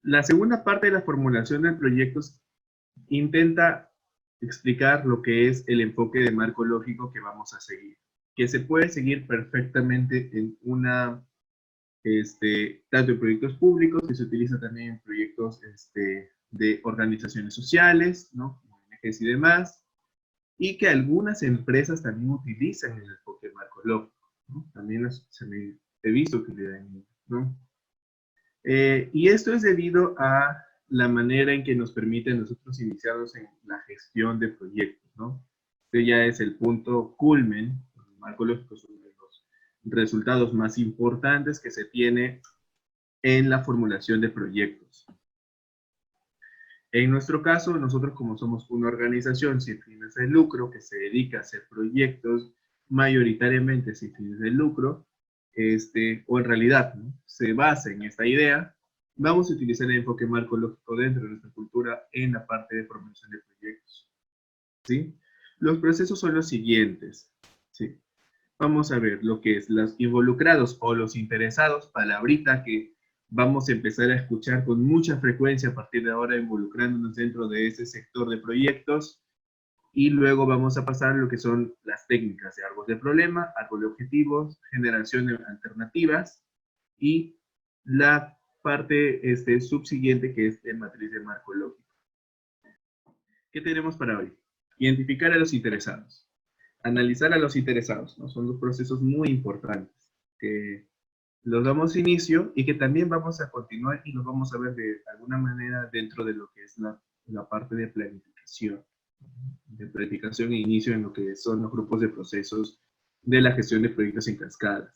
La segunda parte de la formulación de proyectos intenta explicar lo que es el enfoque de marco lógico que vamos a seguir, que se puede seguir perfectamente en tanto en proyectos públicos, que se utiliza también en proyectos de organizaciones sociales, ¿no? ONGs y demás, y que algunas empresas también utilizan el enfoque de marco lógico, ¿no? También he visto que le dan, ¿no? Y esto es debido a la manera en que nos permite a nosotros iniciarnos en la gestión de proyectos, ¿no? Este ya es el punto culmen, el marco lógico es uno de los resultados más importantes que se tiene en la formulación de proyectos. En nuestro caso, nosotros como somos una organización sin fines de lucro que se dedica a hacer proyectos mayoritariamente sin fines de lucro, o en realidad, ¿no?, se basa en esta idea, vamos a utilizar el enfoque marco lógico dentro de nuestra cultura en la parte de formulación de proyectos, ¿sí? Los procesos son los siguientes, ¿sí? Vamos a ver lo que es los involucrados o los interesados, palabrita que vamos a empezar a escuchar con mucha frecuencia a partir de ahora, involucrándonos dentro de ese sector de proyectos. Y luego vamos a pasar a lo que son las técnicas de árbol de problema, árbol de objetivos, generación de alternativas y la parte subsiguiente que es de matriz de marco lógico. ¿Qué tenemos para hoy? Identificar a los interesados. Analizar a los interesados, ¿no? Son dos procesos muy importantes que los damos inicio y que también vamos a continuar y los vamos a ver de alguna manera dentro de lo que es la parte de planificación e inicio en lo que son los grupos de procesos de la gestión de proyectos en cascadas.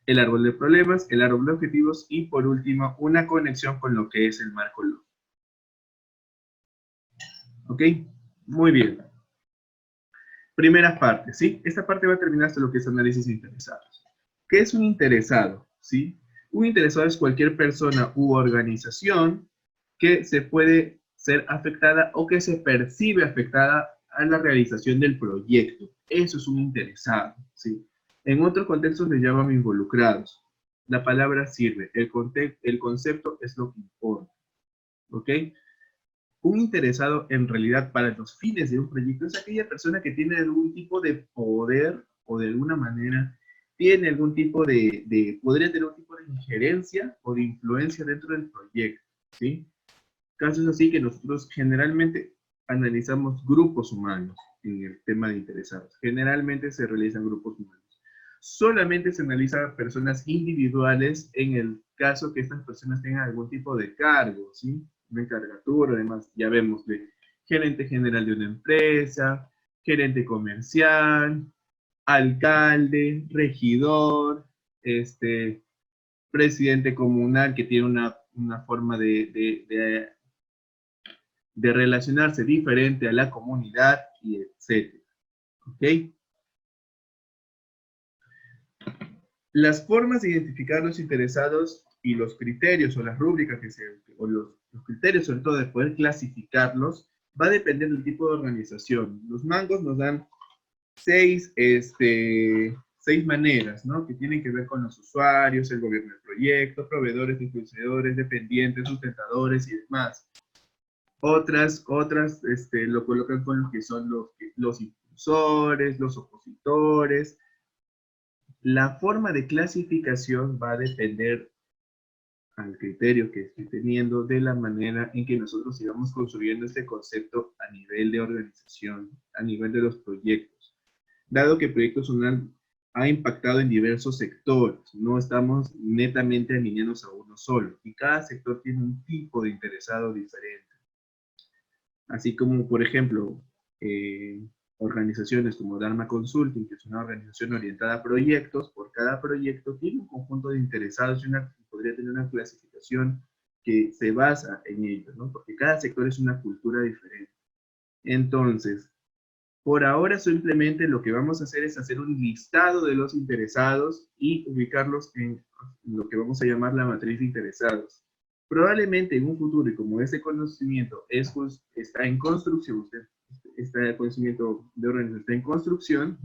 El árbol de problemas, el árbol de objetivos y por último una conexión con lo que es el marco lógico. ¿Ok? Muy bien. Primera parte, ¿sí? Esta parte va a terminar hasta lo que es análisis de interesados. ¿Qué es un interesado? ¿Sí? Un interesado es cualquier persona u organización que se puede ser afectada o que se percibe afectada a la realización del proyecto. Eso es un interesado, ¿sí? En otros contextos les llaman involucrados. La palabra sirve, el concepto es lo que importa, ¿ok? Un interesado en realidad para los fines de un proyecto es aquella persona que tiene algún tipo de poder o de alguna manera tiene algún tipo podría tener un tipo de injerencia o de influencia dentro del proyecto, ¿sí? Casos así que nosotros generalmente analizamos grupos humanos en el tema de interesados. Generalmente se realizan grupos humanos. Solamente se analiza personas individuales en el caso que estas personas tengan algún tipo de cargo, ¿sí? Una encargatura, además, ya vemos de gerente general de una empresa, gerente comercial, alcalde, regidor, presidente comunal que tiene una forma de relacionarse diferente a la comunidad, y etcétera. ¿Ok? Las formas de identificar los interesados y los criterios o las rúbricas o los criterios sobre todo de poder clasificarlos va a depender del tipo de organización. Los mangos nos dan seis maneras, ¿no? Que tienen que ver con los usuarios, el gobierno del proyecto, proveedores, influenciadores, dependientes, sustentadores y demás. Otras lo colocan con lo que son los impulsores, los opositores. La forma de clasificación va a depender al criterio que estoy teniendo de la manera en que nosotros sigamos construyendo este concepto a nivel de organización, a nivel de los proyectos. Dado que Proyectos UNAM ha impactado en diversos sectores, no estamos netamente alineados a uno solo, y cada sector tiene un tipo de interesado diferente. Así como, por ejemplo, organizaciones como Dharma Consulting, que es una organización orientada a proyectos, por cada proyecto tiene un conjunto de interesados y podría tener una clasificación que se basa en ello, ¿no? Porque cada sector es una cultura diferente. Entonces, por ahora simplemente lo que vamos a hacer es hacer un listado de los interesados y ubicarlos en lo que vamos a llamar la matriz de interesados. Probablemente en un futuro, y como ese conocimiento está en construcción, este conocimiento de organización está en construcción,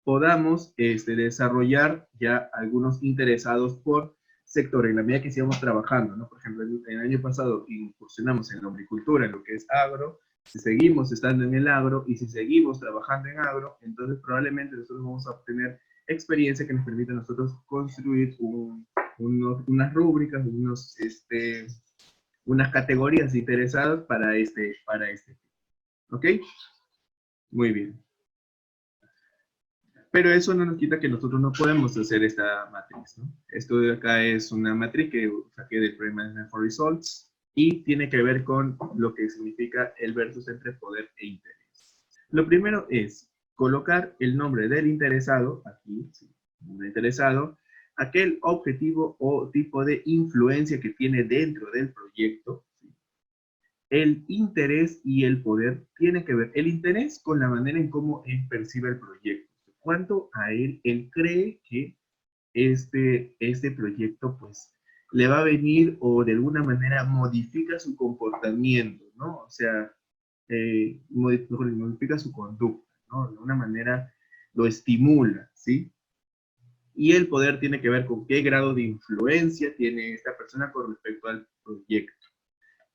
podamos desarrollar ya algunos interesados por sector, en la medida que sigamos trabajando, ¿no? Por ejemplo, el año pasado incursionamos en la agricultura, en lo que es agro. Si seguimos estando en el agro y si seguimos trabajando en agro, entonces probablemente nosotros vamos a obtener experiencia que nos permita a nosotros construir unas rúbricas, unas categorías interesadas para este. ¿Ok? Muy bien. Pero eso no nos quita que nosotros no podemos hacer esta matriz, ¿no? Esto de acá es una matriz que saqué del Project Management for Results y tiene que ver con lo que significa el versus entre poder e interés. Lo primero es colocar el nombre del interesado, aquí, sí, nombre interesado, aquel objetivo o tipo de influencia que tiene dentro del proyecto. ¿Sí? El interés y el poder tienen que ver, el interés con la manera en cómo él percibe el proyecto. Cuánto a él cree que este proyecto pues le va a venir o de alguna manera modifica su comportamiento, ¿no? O sea, modifica su conducta, ¿no? De alguna manera lo estimula, ¿sí? Y el poder tiene que ver con qué grado de influencia tiene esta persona con respecto al proyecto.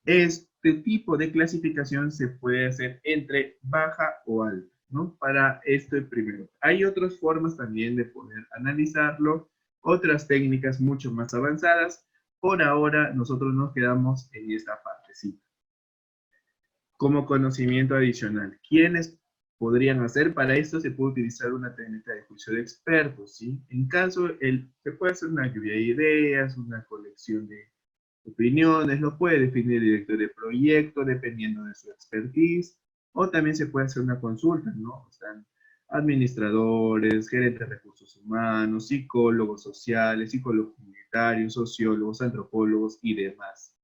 Este tipo de clasificación se puede hacer entre baja o alta, ¿no? Para esto primero. Hay otras formas también de poder analizarlo, otras técnicas mucho más avanzadas. Por ahora nosotros nos quedamos en esta partecita. Como conocimiento adicional, ¿quiénes podrían hacer? Para esto se puede utilizar una técnica de juicio de expertos, ¿sí? En caso, se puede hacer una lluvia de ideas, una colección de opiniones, lo puede definir el director de proyecto dependiendo de su expertise, o también se puede hacer una consulta, ¿no? Están administradores, gerentes de recursos humanos, psicólogos sociales, psicólogos comunitarios, sociólogos, antropólogos y demás.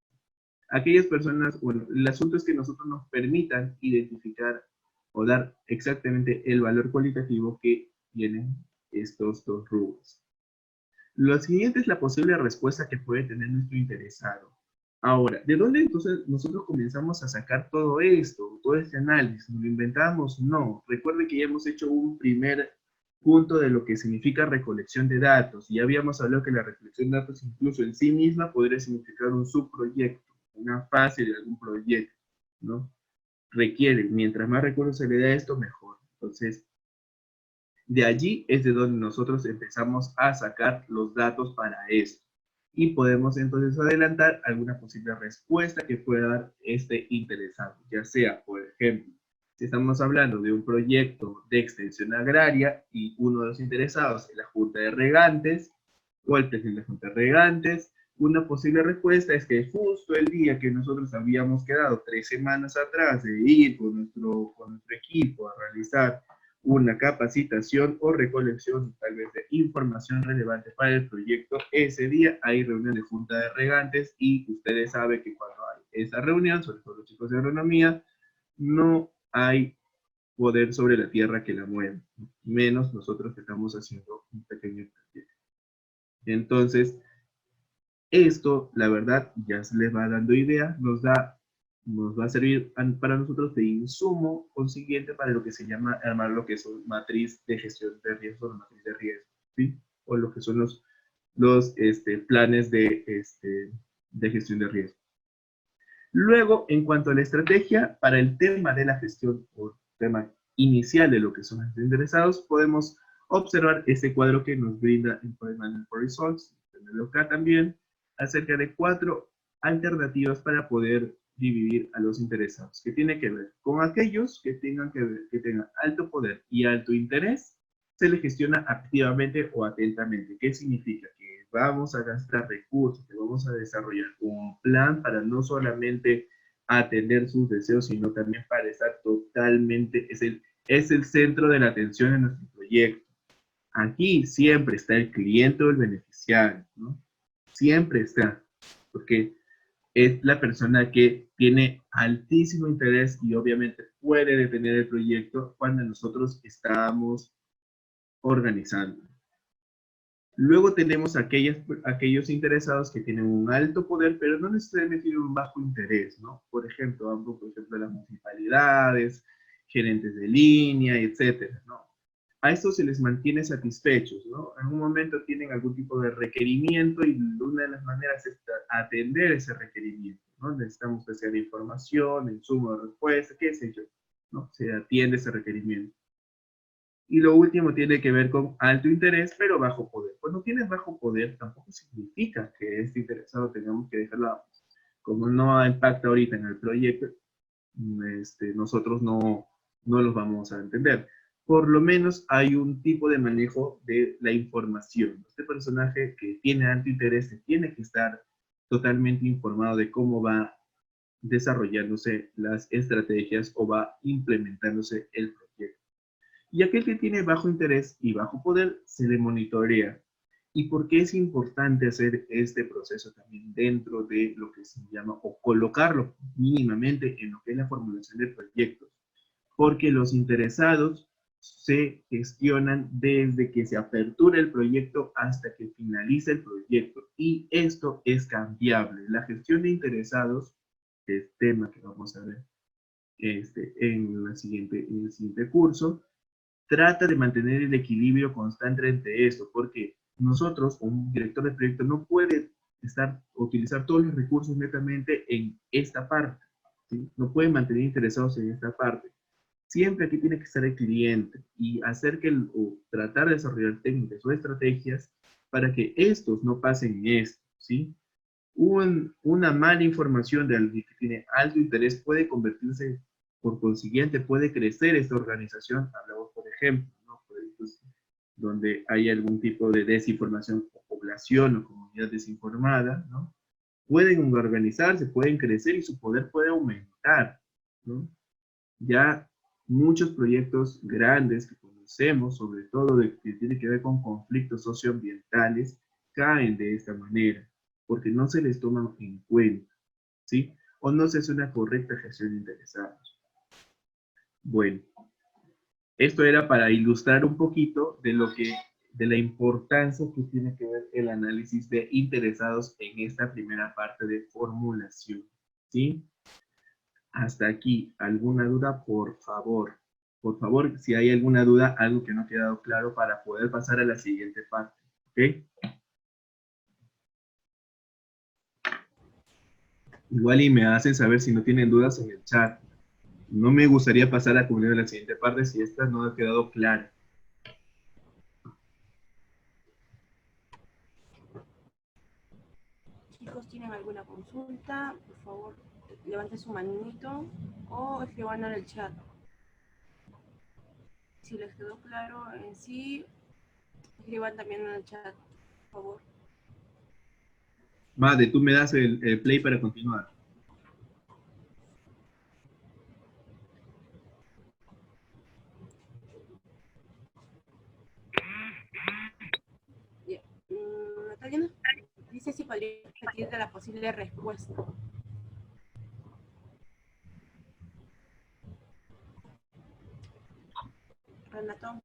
Aquellas personas, bueno, el asunto es que nosotros nos permitan identificar o dar exactamente el valor cualitativo que tienen estos dos rubros. Lo siguiente es la posible respuesta que puede tener nuestro interesado. Ahora, ¿de dónde entonces nosotros comenzamos a sacar todo esto, todo este análisis? ¿Nos lo inventamos? No. Recuerden que ya hemos hecho un primer punto de lo que significa recolección de datos. Y ya habíamos hablado que la recolección de datos incluso en sí misma podría significar un subproyecto, una fase de algún proyecto, ¿no? Requiere, mientras más recursos se le da a esto, mejor. Entonces, de allí es de donde nosotros empezamos a sacar los datos para esto. Y podemos entonces adelantar alguna posible respuesta que pueda dar este interesado. Ya sea, por ejemplo, si estamos hablando de un proyecto de extensión agraria y uno de los interesados es la Junta de Regantes o el presidente de la Junta de Regantes, una posible respuesta es que justo el día que nosotros habíamos quedado 3 semanas atrás de ir con nuestro equipo a realizar una capacitación o recolección tal vez de información relevante para el proyecto, ese día hay reunión de junta de regantes y ustedes saben que cuando hay esa reunión, sobre todo los chicos de agronomía, no hay poder sobre la tierra que la mueva, menos nosotros que estamos haciendo un pequeño proyecto. Entonces, esto, la verdad, ya se les va dando idea, nos va a servir para nosotros de insumo consiguiente para lo que se llama armar lo que es una matriz de gestión de riesgo, o matriz de riesgo, ¿sí? O lo que son los planes de gestión de riesgo. Luego, en cuanto a la estrategia, para el tema de la gestión o tema inicial de lo que son los interesados, podemos observar este cuadro que nos brinda el Project Management for Results, tenerlo acá también, acerca de 4 alternativas para poder dividir a los interesados, que tiene que ver con aquellos que tengan alto poder y alto interés, se les gestiona activamente o atentamente. ¿Qué significa? Que vamos a gastar recursos, que vamos a desarrollar un plan para no solamente atender sus deseos, sino también para estar totalmente, es el centro de la atención en nuestro proyecto. Aquí siempre está el cliente o el beneficiario, ¿no? Siempre está, porque es la persona que tiene altísimo interés y obviamente puede detener el proyecto cuando nosotros estamos organizando. Luego tenemos aquellos interesados que tienen un alto poder, pero no necesariamente tienen un bajo interés, ¿no? Por ejemplo, hablo, por ejemplo, de las municipalidades, gerentes de línea, etcétera, ¿no? A estos se les mantiene satisfechos, ¿no? En un momento tienen algún tipo de requerimiento y una de las maneras es atender ese requerimiento, ¿no? Necesitamos que sea de información, insumo de respuesta, qué sé yo, ¿no? Se atiende ese requerimiento. Y lo último tiene que ver con alto interés, pero bajo poder. Cuando tienes bajo poder, tampoco significa que este interesado tengamos que dejarlo. Como no impacta ahorita en el proyecto, nosotros no los vamos a entender. Por lo menos hay un tipo de manejo de la información. Este personaje que tiene alto interés tiene que estar totalmente informado de cómo va desarrollándose las estrategias o va implementándose el proyecto. Y aquel que tiene bajo interés y bajo poder se le monitorea. ¿Y por qué es importante hacer este proceso también dentro de lo que se llama, o colocarlo mínimamente en lo que es la formulación de proyectos? Porque los interesados se gestionan desde que se apertura el proyecto hasta que finaliza el proyecto. Y esto es cambiable. La gestión de interesados, que es tema que vamos a ver en el siguiente curso, trata de mantener el equilibrio constante entre esto, porque nosotros, un director de proyecto, no puede utilizar todos los recursos netamente en esta parte, ¿sí? No puede mantener interesados en esta parte. Siempre aquí tiene que estar el cliente y hacer o tratar de desarrollar técnicas o estrategias para que estos no pasen esto, ¿sí? Una mala información de alguien que tiene alto interés puede convertirse, por consiguiente, puede crecer esta organización. Hablamos, por ejemplo, ¿no? Proyectos donde hay algún tipo de desinformación o población o comunidad desinformada, ¿no? Pueden organizarse, pueden crecer y su poder puede aumentar, ¿no? Ya muchos proyectos grandes que conocemos, sobre todo que tiene que ver con conflictos socioambientales, caen de esta manera, porque no se les toma en cuenta, ¿sí? O no se hace una correcta gestión de interesados. Bueno, esto era para ilustrar un poquito de la importancia que tiene que ver el análisis de interesados en esta primera parte de formulación, ¿sí? Hasta aquí, ¿alguna duda? Por favor. Por favor, si hay alguna duda, algo que no ha quedado claro para poder pasar a la siguiente parte. ¿Ok? Igual y me hacen saber si no tienen dudas en el chat. No me gustaría pasar a cubrir la siguiente parte si esta no ha quedado clara. Chicos, ¿tienen alguna consulta? Por favor, levanten su manito o escriban en el chat. Si les quedó claro en sí, escriban también en el chat, por favor. Made, tú me das el play para continuar. Yeah. Natalia dice si podría repetir de la posible respuesta. Renato,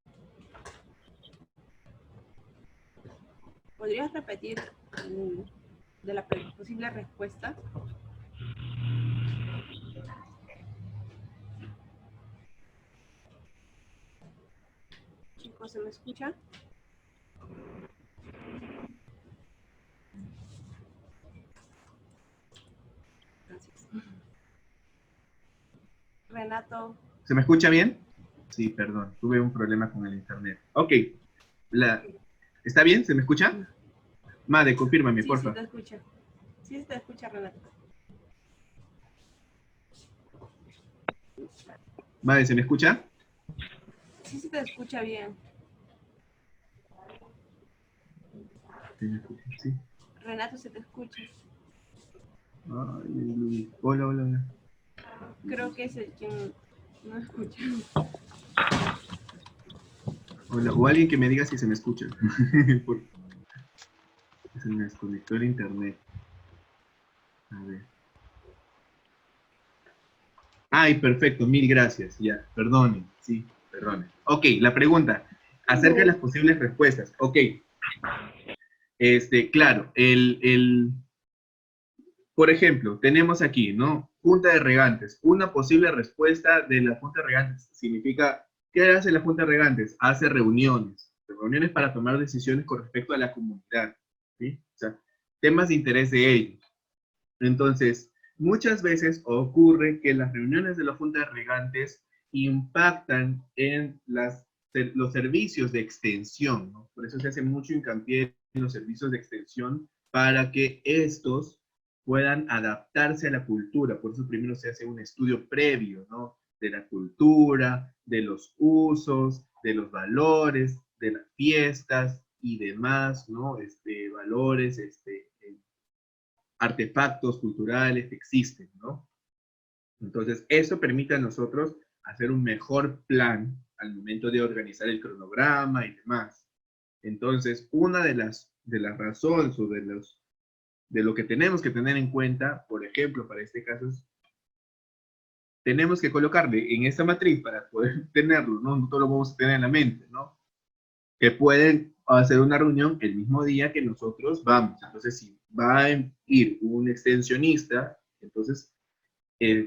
¿podrías repetir de la posible respuesta? Chicos, ¿se me escucha? Gracias. Renato. ¿Se me escucha bien? Sí, perdón, tuve un problema con el internet. Ok, ¿está bien? ¿Se me escucha? Made, confírmame, Sí, porfa. sí te escucha. Sí se te escucha, Renato. Made, ¿se me escucha? Sí se te escucha bien. Sí. Renato, se te escucha. Ay, hola, hola, hola. Creo que es el quien no escucha. Hola, o alguien que me diga si se me escucha. Se me desconectó el internet. A ver. Ay, perfecto, mil gracias. Ya, perdone, sí, perdone. Ok, la pregunta, acerca de las posibles respuestas. Ok, Claro, por ejemplo, tenemos aquí, ¿no? Junta de regantes. Una posible respuesta de la Junta de regantes significa, ¿qué hace la Junta de regantes? Hace reuniones para tomar decisiones con respecto a la comunidad, ¿sí? O sea, temas de interés de ellos. Entonces, muchas veces ocurre que las reuniones de la Junta de regantes impactan en los servicios de extensión, ¿no? Por eso se hace mucho hincapié en los servicios de extensión para que estos puedan adaptarse a la cultura. Por eso primero se hace un estudio previo, ¿no? De la cultura, de los usos, de los valores, de las fiestas y demás, ¿no? Valores, artefactos culturales que existen, ¿no? Entonces, eso permite a nosotros hacer un mejor plan al momento de organizar el cronograma y demás. Entonces, una de las razones o de lo que tenemos que tener en cuenta, por ejemplo, para este caso, es tenemos que colocarle en esta matriz para poder tenerlo, ¿no? No todo lo vamos a tener en la mente, ¿no? Que pueden hacer una reunión el mismo día que nosotros vamos. Entonces, si va a ir un extensionista, entonces,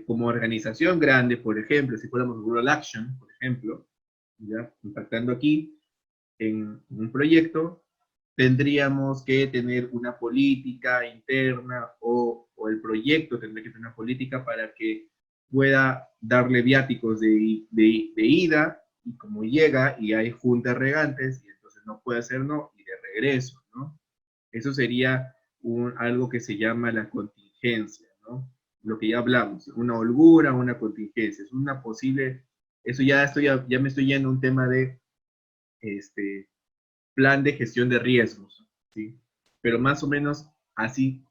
como organización grande, por ejemplo, si fuéramos Rural Action, por ejemplo, ya impactando aquí en un proyecto, tendríamos que tener una política interna o el proyecto tendría que tener una política para que pueda darle viáticos de ida y como llega y hay juntas regantes y entonces no puede hacer no y de regreso, ¿no? Eso sería algo que se llama la contingencia, ¿no? Lo que ya hablamos, una holgura, una contingencia, es una posible, eso ya me estoy yendo a un tema de plan de gestión de riesgos, ¿sí? Pero más o menos así,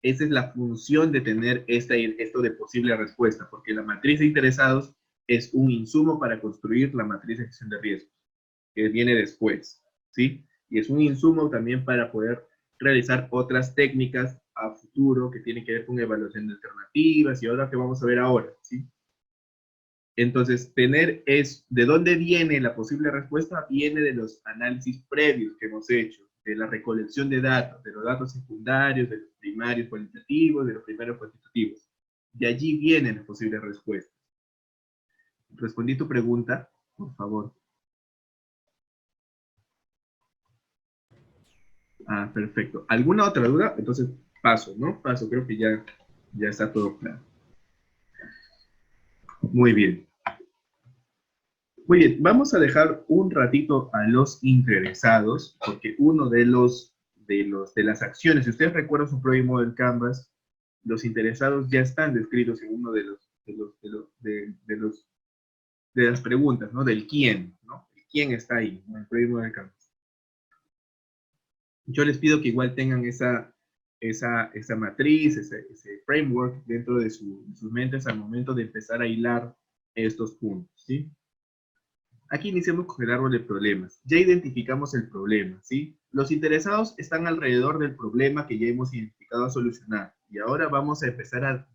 esa es la función de tener esto de posible respuesta, porque la matriz de interesados es un insumo para construir la matriz de gestión de riesgos, que viene después, ¿sí? Y es un insumo también para poder realizar otras técnicas a futuro que tienen que ver con evaluación de alternativas y ahora que vamos a ver ahora, ¿sí? Entonces, ¿de dónde viene la posible respuesta? Viene de los análisis previos que hemos hecho, de la recolección de datos, de los datos secundarios, de los primarios cualitativos, de los primarios cuantitativos. De allí vienen las posibles respuestas. ¿Respondí tu pregunta? Por favor. Ah, perfecto. ¿Alguna otra duda? Entonces, paso, ¿no? Paso, creo que ya está todo claro. Muy bien. Muy bien, vamos a dejar un ratito a los interesados, porque uno de las acciones, si ustedes recuerdan su Project Model Canvas, los interesados ya están descritos en uno de las preguntas, ¿no? Del quién, ¿no? El quién está ahí, ¿no? En el Project Model Canvas. Yo les pido que igual tengan esa matriz, ese framework dentro de sus mentes al momento de empezar a hilar estos puntos, ¿sí? Aquí iniciamos con el árbol de problemas. Ya identificamos el problema, ¿sí? Los interesados están alrededor del problema que ya hemos identificado a solucionar. Y ahora vamos a empezar a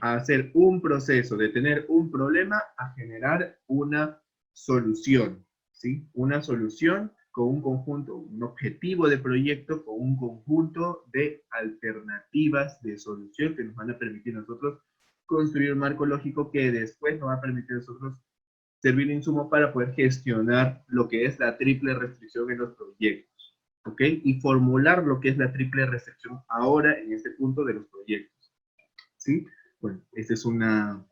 hacer un proceso de tener un problema a generar una solución, ¿sí? Una solución con un conjunto, un objetivo de proyecto con un conjunto de alternativas de solución que nos van a permitir a nosotros construir un marco lógico que después nos va a permitir a nosotros servir de insumo para poder gestionar lo que es la triple restricción en los proyectos, ¿ok? Y formular lo que es la triple restricción ahora en este punto de los proyectos, ¿sí? Bueno, esta es una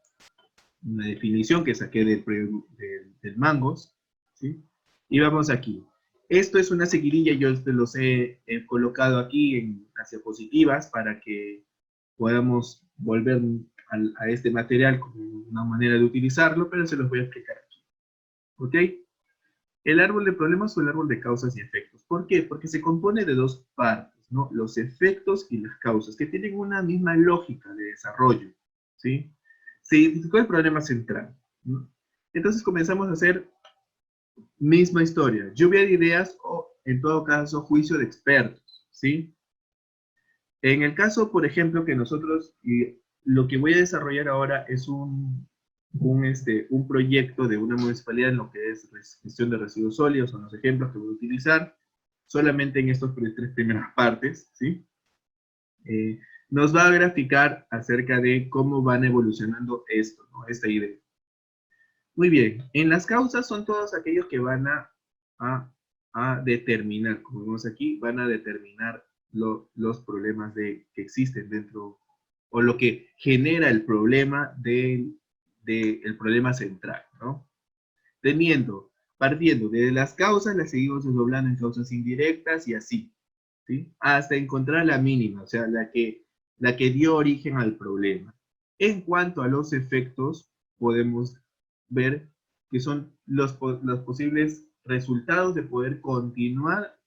definición que saqué del Mangos, ¿sí? Y vamos aquí. Esto es una seguidilla, yo los he colocado aquí en las diapositivas para que podamos volver a este material como una manera de utilizarlo, pero se los voy a explicar aquí. ¿Ok? El árbol de problemas o el árbol de causas y efectos. ¿Por qué? Porque se compone de dos partes, ¿no? Los efectos y las causas, que tienen una misma lógica de desarrollo, ¿sí? Se identificó el problema central, ¿no? Entonces comenzamos a hacer misma historia, lluvia de ideas o, en todo caso, juicio de expertos, ¿sí? En el caso, por ejemplo, que nosotros, y lo que voy a desarrollar ahora es un proyecto de una municipalidad en lo que es gestión de residuos sólidos, son los ejemplos que voy a utilizar, solamente en estas tres primeras partes, ¿sí? Nos va a graficar acerca de cómo van evolucionando esto, ¿no? Esta idea. Muy bien, en las causas son todos aquellos que van a determinar, como vemos aquí, van a determinar los problemas que existen dentro, o lo que genera el problema del problema central, ¿no? Partiendo de las causas, las seguimos desdoblando en causas indirectas y así, ¿sí? Hasta encontrar la mínima, o sea, la que dio origen al problema. En cuanto a los efectos, podemos ver que son los posibles resultados de poder continuar,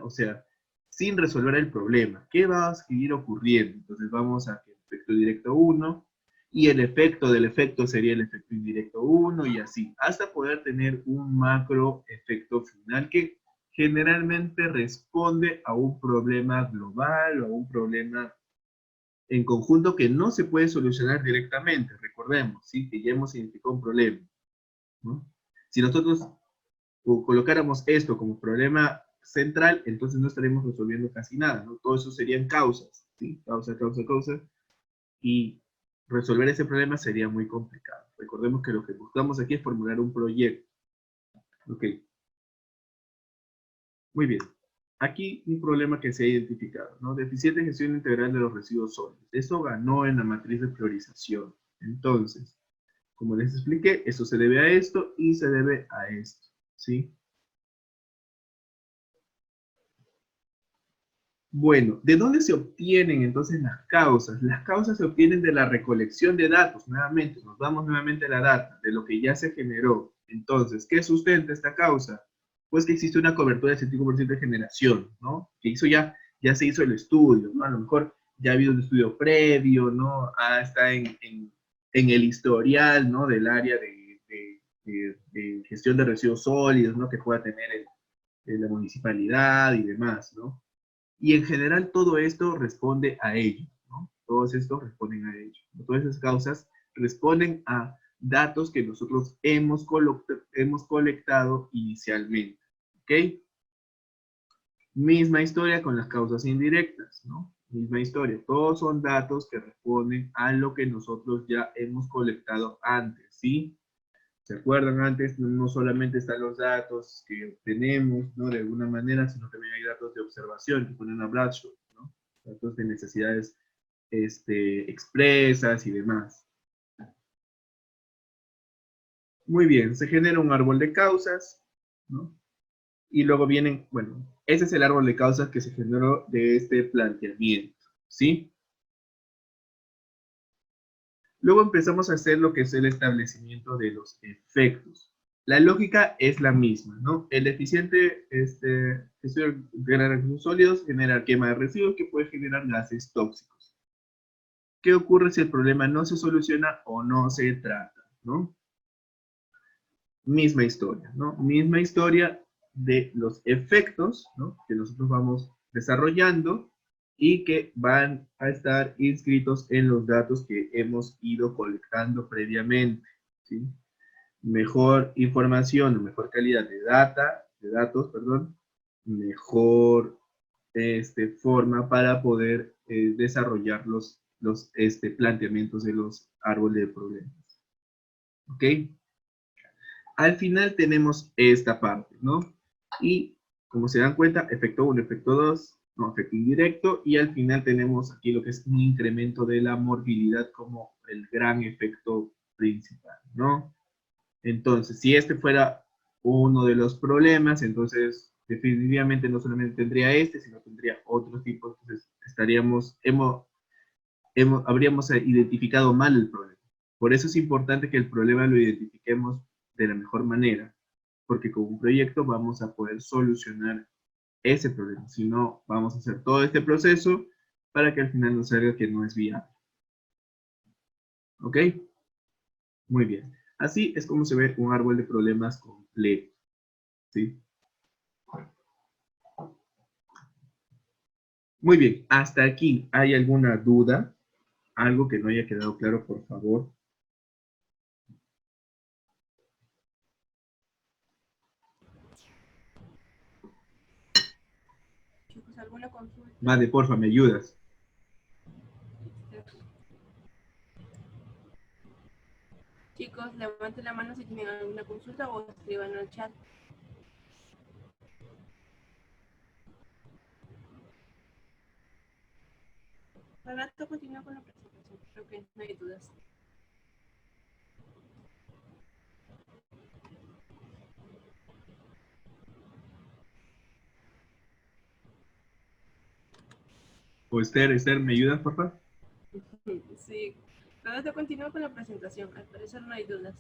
o sea, sin resolver el problema. ¿Qué va a seguir ocurriendo? Entonces vamos a que el efecto directo 1, y el efecto del efecto sería el efecto indirecto 1, y así, hasta poder tener un macro efecto final que generalmente responde a un problema global o a un problema en conjunto que no se puede solucionar directamente. Recordemos, ¿sí? Que ya hemos identificado un problema, ¿no? Si nosotros colocáramos esto como problema central, entonces no estaremos resolviendo casi nada, ¿no? Todo eso serían causas, ¿sí? Causa, causa, causa, y resolver ese problema sería muy complicado. Recordemos que lo que buscamos aquí es formular un proyecto. Ok. Muy bien. Aquí un problema que se ha identificado, ¿no? Deficiente gestión integral de los residuos sólidos. Eso ganó en la matriz de priorización. Entonces, como les expliqué, eso se debe a esto y se debe a esto, ¿sí? Bueno, ¿de dónde se obtienen entonces las causas? Las causas se obtienen de la recolección de datos, nuevamente, nos vamos nuevamente a la data, de lo que ya se generó. Entonces, ¿qué sustenta esta causa? Pues que existe una cobertura del 75% de generación, ¿no? Que hizo ya se hizo el estudio, ¿no? A lo mejor ya ha habido un estudio previo, ¿no? Está en el historial, ¿no? Del área de gestión de residuos sólidos, ¿no? Que pueda tener la municipalidad y demás, ¿no? Y en general todo esto responde a ello, ¿no? Todos estos responden a ello. Todas esas causas responden a datos que nosotros hemos colectado inicialmente, ¿ok? Misma historia con las causas indirectas, ¿no? Misma historia. Todos son datos que responden a lo que nosotros ya hemos colectado antes, ¿sí? ¿Se acuerdan? Antes no solamente están los datos que obtenemos, ¿no? De alguna manera, sino también hay datos de observación, que ponen a Bradshaw, ¿no? Datos de necesidades expresas y demás. Muy bien, se genera un árbol de causas, ¿no? Y luego vienen, bueno, ese es el árbol de causas que se generó de este planteamiento, ¿sí? Luego empezamos a hacer lo que es el establecimiento de los efectos. La lógica es la misma, ¿no? El eficiente genera residuos sólidos, genera quema de residuos que puede generar gases tóxicos. ¿Qué ocurre si el problema no se soluciona o no se trata, ¿no? Misma historia, ¿no? Misma historia de los efectos, ¿no? Que nosotros vamos desarrollando y que van a estar inscritos en los datos que hemos ido colectando previamente, ¿sí? Mejor información, mejor calidad de datos, perdón, mejor forma para poder desarrollar los planteamientos de los árboles de problemas. ¿Ok? Al final tenemos esta parte, ¿no? Y como se dan cuenta, efecto 1, efecto 2, no, efecto indirecto, y al final tenemos aquí lo que es un incremento de la morbilidad como el gran efecto principal, ¿no? Entonces, si este fuera uno de los problemas, entonces definitivamente no solamente tendría sino tendría otro tipo, entonces habríamos identificado mal el problema. Por eso es importante que el problema lo identifiquemos de la mejor manera, porque con un proyecto vamos a poder solucionar ese problema. Si no, vamos a hacer todo este proceso para que al final nos salga que no es viable. ¿Ok? Muy bien. Así es como se ve un árbol de problemas completo. ¿Sí? Muy bien. Hasta aquí, ¿hay alguna duda? ¿Algo que no haya quedado claro, por favor? ¿alguna consulta? Vale, porfa, ¿me ayudas? Chicos, levanten la mano si tienen alguna consulta o escriban en el chat. Renato, continúa con la presentación. Creo que no hay dudas. O Esther, ¿me ayudas, porfa? Sí. Renato, continúa con la presentación. Al parecer no hay dudas.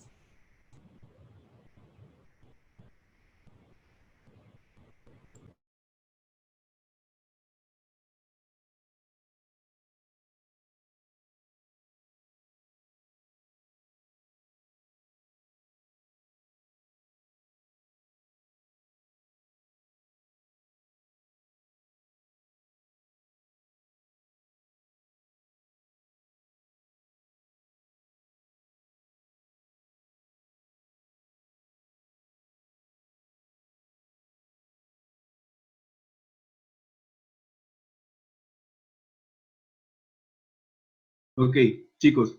Ok, chicos,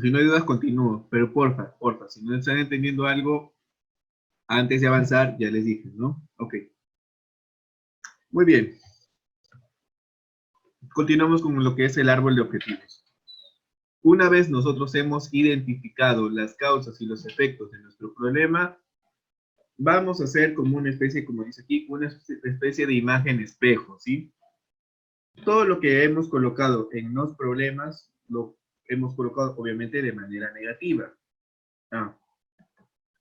si no hay dudas, continúo. Pero porfa, si no están entendiendo algo, antes de avanzar, ya les dije, ¿no? Ok. Muy bien. Continuamos con lo que es el árbol de objetivos. Una vez nosotros hemos identificado las causas y los efectos de nuestro problema, vamos a hacer como una especie, como dice aquí, una especie de imagen espejo, ¿sí? Todo lo que hemos colocado en los problemas, lo hemos colocado obviamente de manera negativa.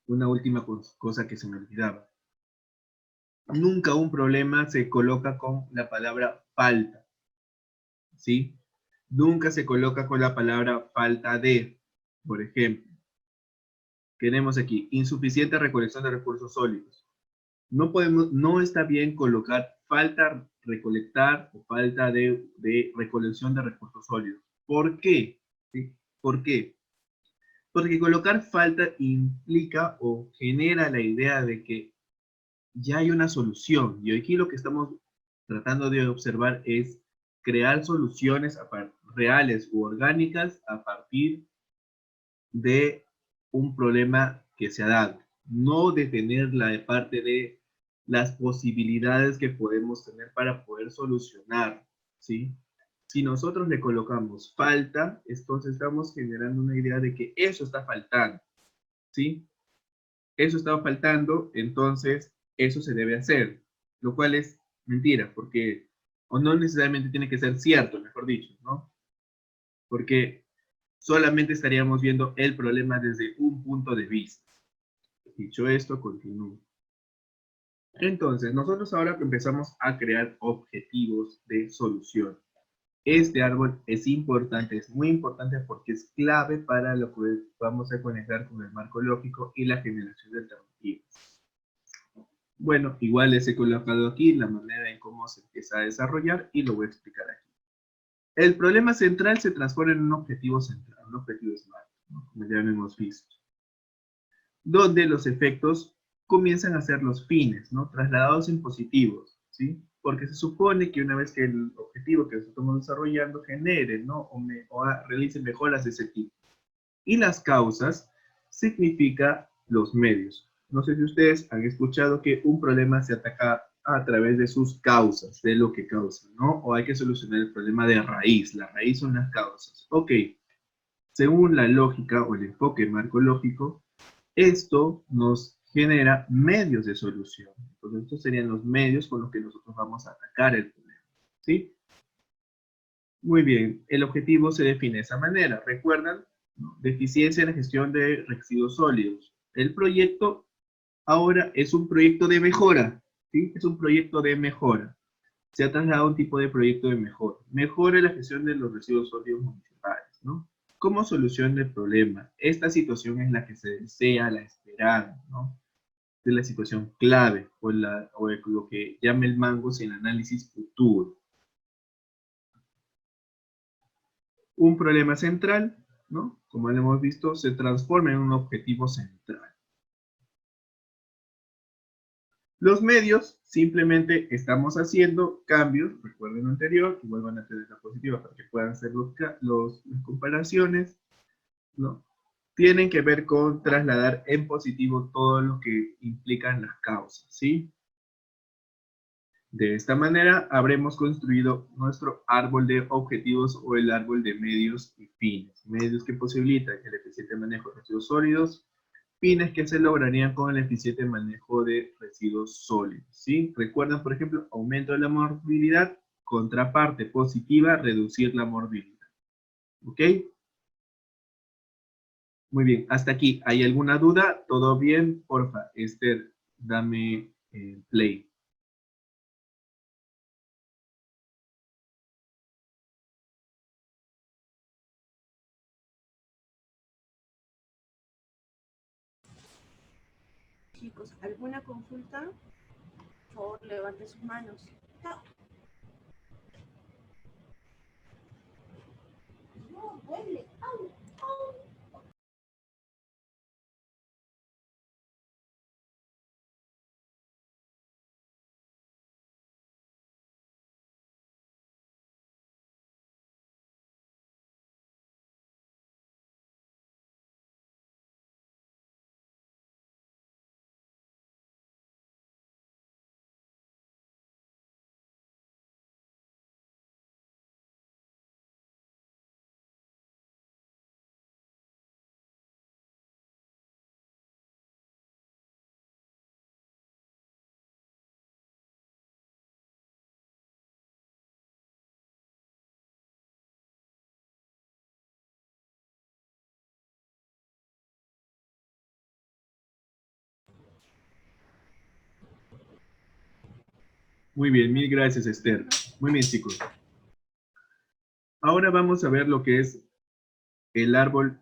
Una última cosa que se me olvidaba. Nunca un problema se coloca con la palabra falta, ¿sí? Nunca se coloca con la palabra falta de. Por ejemplo, tenemos aquí insuficiente recolección de recursos sólidos. No está bien colocar falta recolectar o falta de recolección de recursos sólidos. ¿Por qué? ¿Sí? ¿Por qué? Porque colocar falta implica o genera la idea de que ya hay una solución. Y aquí lo que estamos tratando de observar es crear soluciones reales u orgánicas a partir de un problema que se ha dado. No detener la parte de las posibilidades que podemos tener para poder solucionar, ¿sí? Si nosotros le colocamos falta, entonces estamos generando una idea de que eso está faltando, ¿sí? Eso estaba faltando, entonces eso se debe hacer, lo cual es mentira, porque, o no necesariamente tiene que ser cierto, mejor dicho, ¿no? Porque solamente estaríamos viendo el problema desde un punto de vista. Dicho esto, continúo. Entonces, nosotros ahora empezamos a crear objetivos de solución. Este árbol es importante, es muy importante porque es clave para lo que vamos a conectar con el marco lógico y la generación de alternativas. Bueno, igual les he colocado aquí la manera en cómo se empieza a desarrollar y lo voy a explicar aquí. El problema central se transforma en un objetivo central, un objetivo SMART, ¿no? Como ya lo hemos visto, donde los efectos comienzan a ser los fines, ¿no? Trasladados en positivos, ¿sí? Porque se supone que una vez que el objetivo que estamos desarrollando genere, ¿no? Realice mejoras de ese tipo. Y las causas significa los medios. No sé si ustedes han escuchado que un problema se ataca a través de sus causas, de lo que causa, ¿no? O hay que solucionar el problema de raíz. La raíz son las causas. Ok. Según la lógica o el enfoque marco lógico, esto nos genera medios de solución. Entonces, estos serían los medios con los que nosotros vamos a atacar el problema. ¿Sí? Muy bien. El objetivo se define de esa manera. ¿Recuerdan? Deficiencia en la gestión de residuos sólidos. El proyecto ahora es un proyecto de mejora. ¿Sí? Es un proyecto de mejora. Se ha trasladado un tipo de proyecto de mejora. Mejora la gestión de los residuos sólidos municipales, ¿no? Como solución del problema. Esta situación es la que se desea, la esperada, ¿no? De la situación clave o lo que llama el Mangos en análisis futuro. Un problema central, ¿no? Como lo hemos visto, se transforma en un objetivo central. Los medios, simplemente estamos haciendo cambios, recuerden lo anterior, que vuelvan a tener la positiva para que puedan hacer las comparaciones, ¿no? Tienen que ver con trasladar en positivo todo lo que implican las causas, ¿sí? De esta manera habremos construido nuestro árbol de objetivos o el árbol de medios y fines. Medios que posibilitan el eficiente manejo de residuos sólidos, fines que se lograrían con el eficiente manejo de residuos sólidos, ¿sí? Recuerdan, por ejemplo, aumento de la morbilidad, contraparte positiva, reducir la morbilidad. ¿Ok? Muy bien, hasta aquí. ¿Hay alguna duda? ¿Todo bien? Porfa, Esther, dame play. Chicos, ¿alguna consulta? Por favor, levanten sus manos. No, no, duele. Au, au. Muy bien, mil gracias, Esther. Muy bien, chicos. Ahora vamos a ver lo que es el árbol,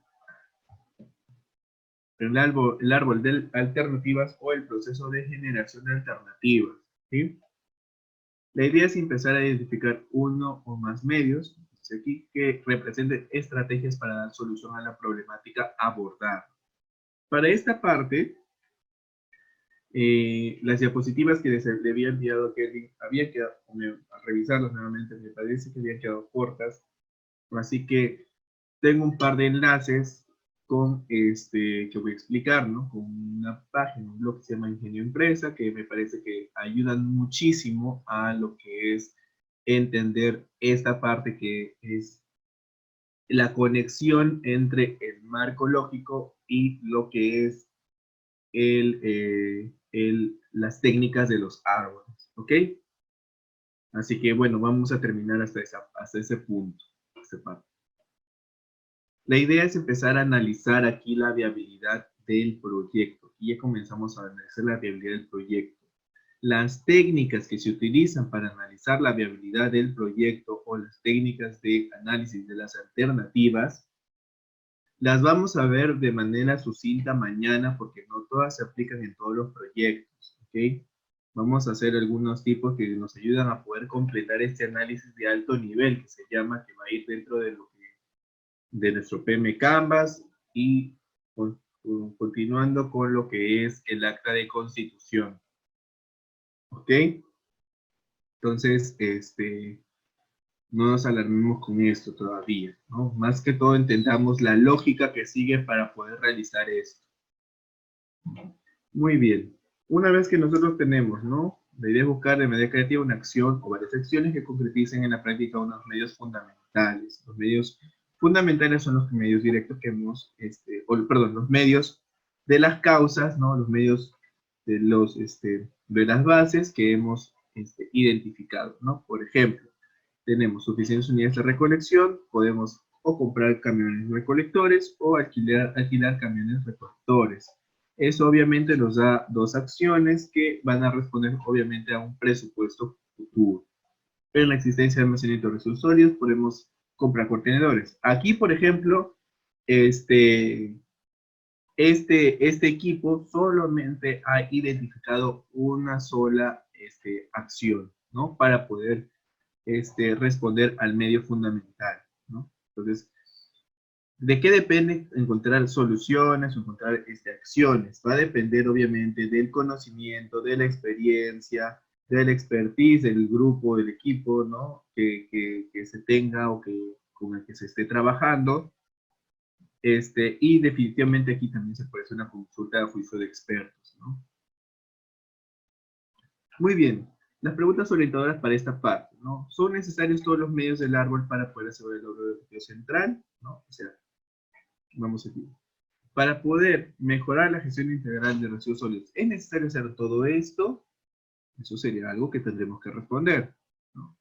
el árbol de alternativas o el proceso de generación de alternativas, ¿sí? La idea es empezar a identificar uno o más medios, aquí, que representen estrategias para dar solución a la problemática abordada. Para esta parte, las diapositivas que les había enviado Kevin había quedado, al revisarlas nuevamente, me parece que habían quedado cortas, así que tengo un par de enlaces con que voy a explicar, ¿no? Con una página, un blog que se llama Ingenio Empresa, que me parece que ayudan muchísimo a lo que es entender esta parte que es la conexión entre el marco lógico y lo que es las técnicas de los árboles, ¿ok? Así que bueno, vamos a terminar hasta ese punto, esa parte. La idea es empezar a analizar aquí la viabilidad del proyecto. Y ya comenzamos a analizar la viabilidad del proyecto. Las técnicas que se utilizan para analizar la viabilidad del proyecto o las técnicas de análisis de las alternativas, las vamos a ver de manera sucinta mañana porque no todas se aplican en todos los proyectos. ¿Ok? Vamos a hacer algunos tipos que nos ayudan a poder completar este análisis de alto nivel que se llama, que va a ir dentro de lo que de nuestro PM Canvas y continuando con lo que es el acta de constitución. ¿Ok? Entonces, no nos alarmemos con esto todavía, ¿no? Más que todo entendamos la lógica que sigue para poder realizar esto. Muy bien. Una vez que nosotros tenemos, ¿no? La idea es buscar de manera creativa una acción o varias acciones que concreticen en la práctica unos medios fundamentales. Los medios fundamentales son los medios directos que hemos, perdón, los medios de las causas, ¿no? Los medios de de las bases que hemos identificado, ¿no? Por ejemplo, tenemos suficientes unidades de recolección, podemos o comprar camiones recolectores o alquilar camiones recolectores. Eso obviamente nos da dos acciones que van a responder obviamente a un presupuesto futuro. En la existencia de almacenamiento de residuos sólidos podemos comprar contenedores. Aquí, por ejemplo, este equipo solamente ha identificado una sola acción, ¿no? Para poder responder al medio fundamental, ¿no? Entonces, ¿De qué depende encontrar soluciones o encontrar acciones? Va a depender obviamente del conocimiento, de la experiencia, del expertise del grupo, del equipo, ¿no? Que se tenga o con el que se esté trabajando. Y definitivamente aquí también se puede hacer una consulta de juicio de expertos, ¿no? Muy bien. Las preguntas orientadoras para esta parte, ¿no? ¿Son necesarios todos los medios del árbol para poder asegurar el logro del objetivo central? ¿No? O sea, vamos aquí. Para poder mejorar la gestión integral de residuos sólidos, ¿es necesario hacer todo esto? Eso sería algo que tendremos que responder, ¿no?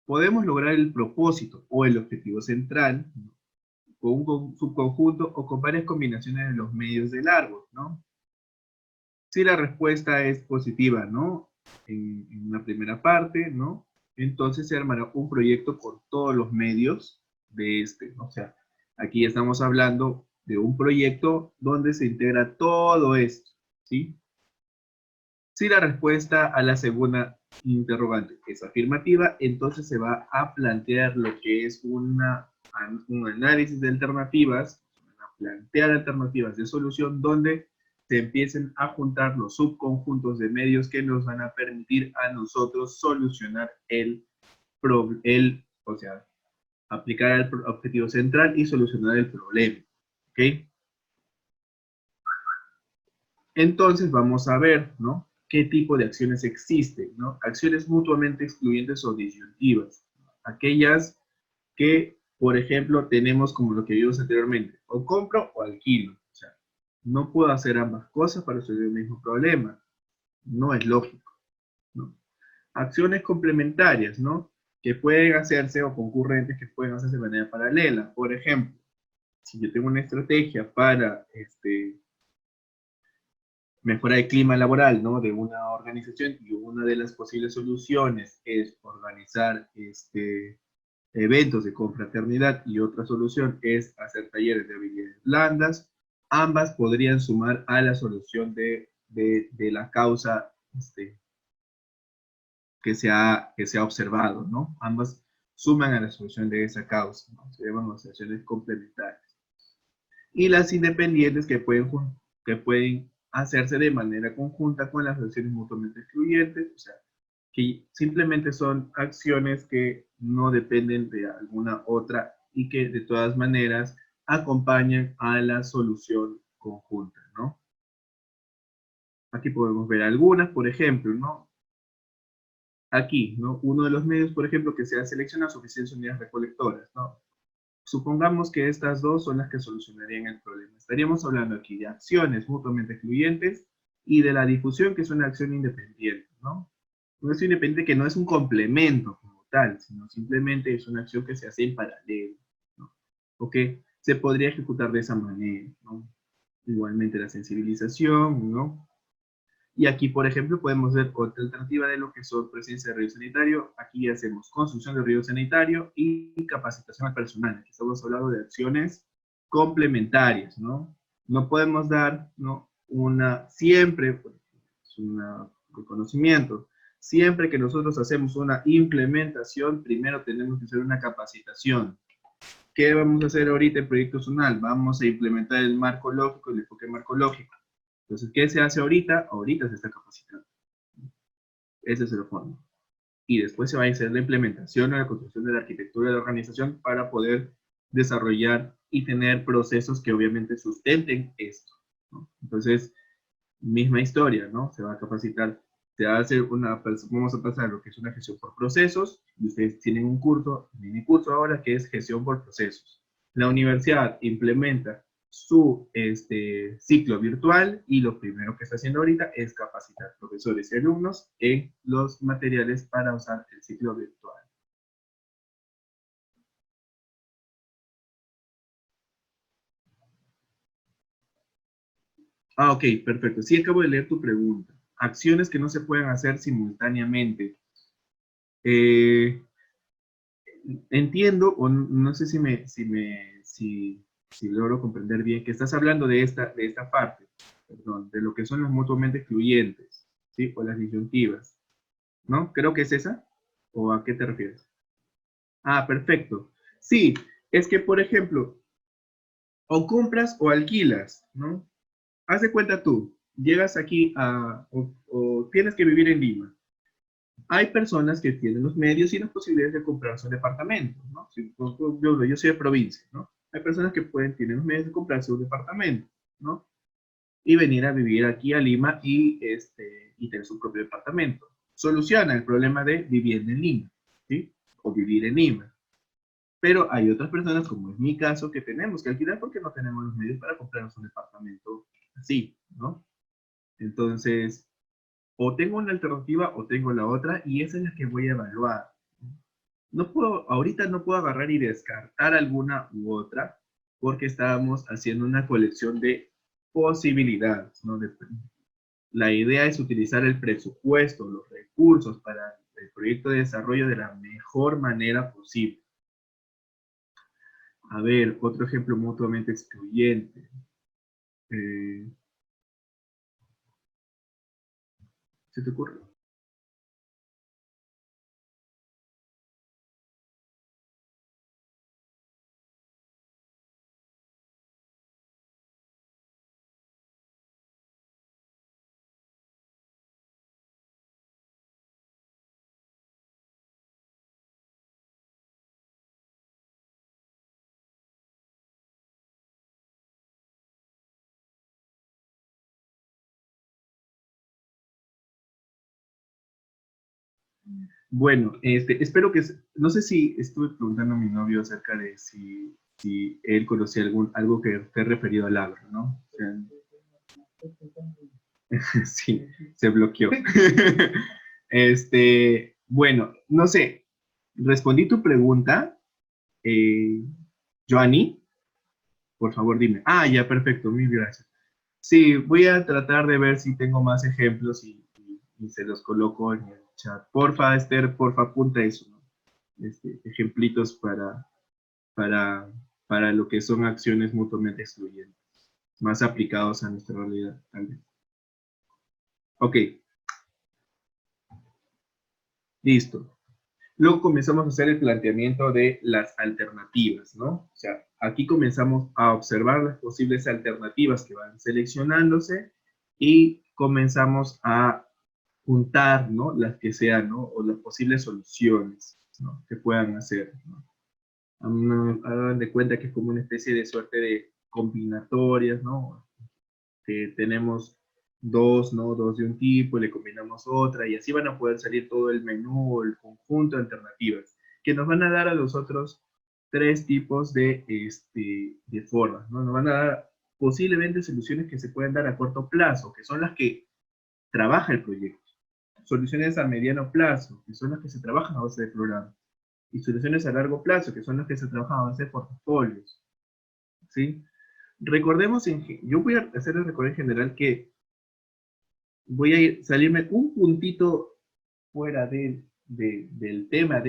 Podemos lograr el propósito o el objetivo central, ¿no? Con un subconjunto o con varias combinaciones de los medios del árbol, ¿no? Si la respuesta es positiva, ¿no? En una primera parte, ¿no? Entonces se armará un proyecto con todos los medios de ¿no? O sea, aquí estamos hablando de un proyecto donde se integra todo esto, ¿sí? Si la respuesta a la segunda interrogante es afirmativa, entonces se va a plantear lo que es un análisis de alternativas, a plantear alternativas de solución donde se empiecen a juntar los subconjuntos de medios que nos van a permitir a nosotros solucionar o sea, aplicar el objetivo central y solucionar el problema. ¿Ok? Entonces vamos a ver, ¿no? ¿Qué tipo de acciones existen, ¿no? Acciones mutuamente excluyentes o disyuntivas. Aquellas que, por ejemplo, tenemos como lo que vimos anteriormente, o compro o alquilo. O sea, no puedo hacer ambas cosas para resolver el mismo problema. No es lógico, ¿no? Acciones complementarias, ¿no? Que pueden hacerse o concurrentes que pueden hacerse de manera paralela. Por ejemplo, si yo tengo una estrategia para mejora el clima laboral, ¿no? De una organización y una de las posibles soluciones es organizar eventos de confraternidad y otra solución es hacer talleres de habilidades blandas. Ambas podrían sumar a la solución de la causa que se ha observado, ¿no? Ambas suman a la solución de esa causa, ¿no? Se llaman asociaciones complementarias. Y las independientes que pueden hacerse de manera conjunta con las acciones mutuamente excluyentes, o sea, que simplemente son acciones que no dependen de alguna otra y que de todas maneras acompañan a la solución conjunta, ¿no? Aquí podemos ver algunas, por ejemplo, ¿no? Aquí, ¿no? Uno de los medios, por ejemplo, que se ha seleccionado suficientes unidades recolectoras, ¿no? Supongamos que estas dos son las que solucionarían el problema. Estaríamos hablando aquí de acciones mutuamente excluyentes y de la difusión, que es una acción independiente, ¿no? Una acción independiente que no es un complemento como tal, sino simplemente es una acción que se hace en paralelo, ¿no? O que se podría ejecutar de esa manera, ¿no? Igualmente la sensibilización, ¿no? Y aquí, por ejemplo, podemos ver otra alternativa de lo que son presencia de río sanitario. Aquí hacemos construcción de río sanitario y capacitación al personal. Aquí estamos hablando de acciones complementarias, ¿no? No podemos dar, ¿no? Siempre, es un reconocimiento, siempre que nosotros hacemos una implementación, primero tenemos que hacer una capacitación. ¿Qué vamos a hacer ahorita en Proyecto Zonal? Vamos a implementar el marco lógico, el enfoque marco lógico. Entonces, ¿qué se hace ahorita? Ahorita se está capacitando. Ese es el fondo. Y después se va a hacer la implementación o la construcción de la arquitectura de la organización para poder desarrollar y tener procesos que obviamente sustenten esto, ¿no? Entonces, misma historia, ¿no? Se va a capacitar, se va a hacer vamos a pasar lo que es una gestión por procesos, y ustedes tienen un curso, mini curso ahora, que es gestión por procesos. La universidad implementa su ciclo virtual y lo primero que está haciendo ahorita es capacitar profesores y alumnos en los materiales para usar el ciclo virtual. Ah, ok, perfecto. Sí, acabo de leer tu pregunta. Acciones que no se pueden hacer simultáneamente. Eh, Entiendo, o no sé si logro comprender bien, que estás hablando de esta parte, perdón, de lo que son los mutuamente excluyentes, ¿sí? O las disyuntivas, ¿no? Creo que es esa, ¿o a qué te refieres? Ah, perfecto. Sí, es que, por ejemplo, o compras o alquilas, ¿no? Haz de cuenta tú, llegas aquí o tienes que vivir en Lima. Hay personas que tienen los medios y las posibilidades de comprarse un departamento, ¿no? Yo soy de provincia, ¿no? Hay personas que tienen los medios de comprarse un departamento, ¿no? Y venir a vivir aquí a Lima y tener su propio departamento. Soluciona el problema de vivienda en Lima, ¿sí? O vivir en Lima. Pero hay otras personas, como es mi caso, que tenemos que alquilar porque no tenemos los medios para comprarnos un departamento así, ¿no? Entonces, o tengo una alternativa o tengo la otra y esa es la que voy a evaluar. Ahorita no puedo agarrar y descartar alguna u otra porque estábamos haciendo una colección de posibilidades, ¿no? La idea es utilizar el presupuesto, los recursos para el proyecto de desarrollo de la mejor manera posible. A ver, otro ejemplo mutuamente excluyente. ¿Se te ocurre? Bueno, espero que, no sé si estuve preguntando a mi novio acerca de si él conocía algo que esté referido al agro, ¿no? O sea, sí, se bloqueó. Bueno, no sé, respondí tu pregunta, Joanny, por favor dime. Ah, ya, perfecto, mil gracias. Sí, voy a tratar de ver si tengo más ejemplos y se los coloco en el chat. Porfa, Esther, porfa, apunta eso, ¿no? Ejemplitos para, para lo que son acciones mutuamente excluyentes, más aplicados a nuestra realidad, tal vez. Ok, listo. Luego comenzamos a hacer el planteamiento de las alternativas, ¿no? O sea, aquí comenzamos a observar las posibles alternativas que van seleccionándose y comenzamos a juntar, ¿no? Las que sean, ¿no? O las posibles soluciones, ¿no? Que puedan hacer, ¿no? Hagan de cuenta que es como una especie de suerte de combinatorias, ¿no? Que tenemos dos, ¿no? Dos de un tipo, y le combinamos otra, y así van a poder salir todo el menú, el conjunto de alternativas, que nos van a dar a los otros tres tipos de formas, ¿no? Nos van a dar posiblemente soluciones que se pueden dar a corto plazo, que son las que trabaja el proyecto. Soluciones a mediano plazo, que son las que se trabajan a base de programas. Y soluciones a largo plazo, que son las que se trabajan a base de portafolios. ¿Sí? Recordemos, yo voy a hacer el recorrido en general que voy a salirme un puntito fuera del tema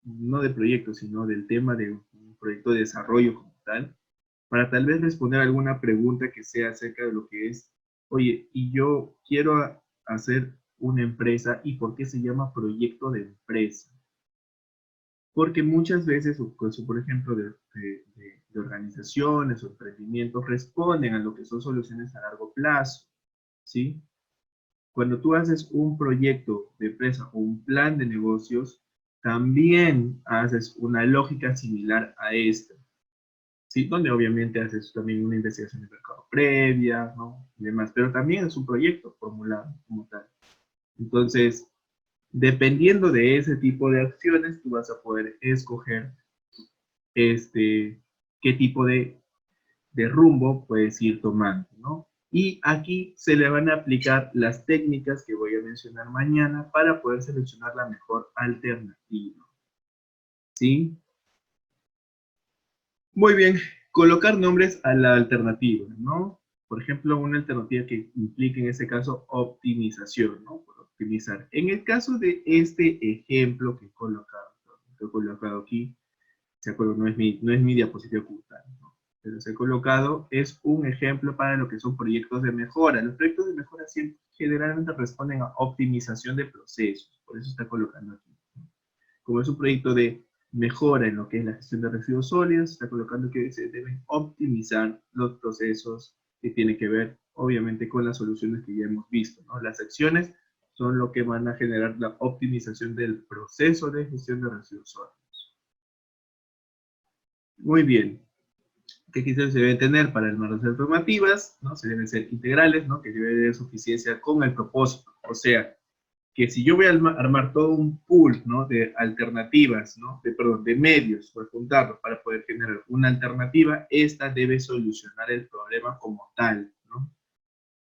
no de proyecto, sino del tema de un proyecto de desarrollo como tal, para tal vez responder alguna pregunta que sea acerca de lo que es, oye, y yo quiero hacer una empresa, ¿y por qué se llama proyecto de empresa? Porque muchas veces, por ejemplo, de organizaciones o emprendimientos responden a lo que son soluciones a largo plazo, ¿sí? Cuando tú haces un proyecto de empresa o un plan de negocios, también haces una lógica similar a esta, ¿sí? Donde obviamente haces también una investigación de mercado previa, ¿no? Y demás, pero también es un proyecto formulado como tal. Entonces, dependiendo de ese tipo de acciones, tú vas a poder escoger qué tipo de rumbo puedes ir tomando, ¿no? Y aquí se le van a aplicar las técnicas que voy a mencionar mañana para poder seleccionar la mejor alternativa, ¿sí? Muy bien, colocar nombres a la alternativa, ¿no? Por ejemplo, una alternativa que implique en este caso optimización, ¿no? Por optimizar. En el caso de este ejemplo que he colocado aquí, ¿de acuerdo? No es mi diapositiva oculta, ¿no? Pero se ha colocado, es un ejemplo para lo que son proyectos de mejora. Los proyectos de mejora siempre, generalmente responden a optimización de procesos, por eso está colocando aquí. Como es un proyecto de mejora en lo que es la gestión de residuos sólidos, está colocando que se deben optimizar los procesos que tienen que ver, obviamente, con las soluciones que ya hemos visto, ¿no? Las acciones son lo que van a generar la optimización del proceso de gestión de residuos sólidos. Muy bien. ¿Qué criterios se deben tener para el normas normativas? ¿No? Se deben ser integrales, ¿no? Que debe haber suficiencia con el propósito. O sea, que si yo voy a armar todo un pool, ¿no? De alternativas, ¿no? De medios, por juntarlos para poder generar una alternativa, esta debe solucionar el problema como tal, ¿no?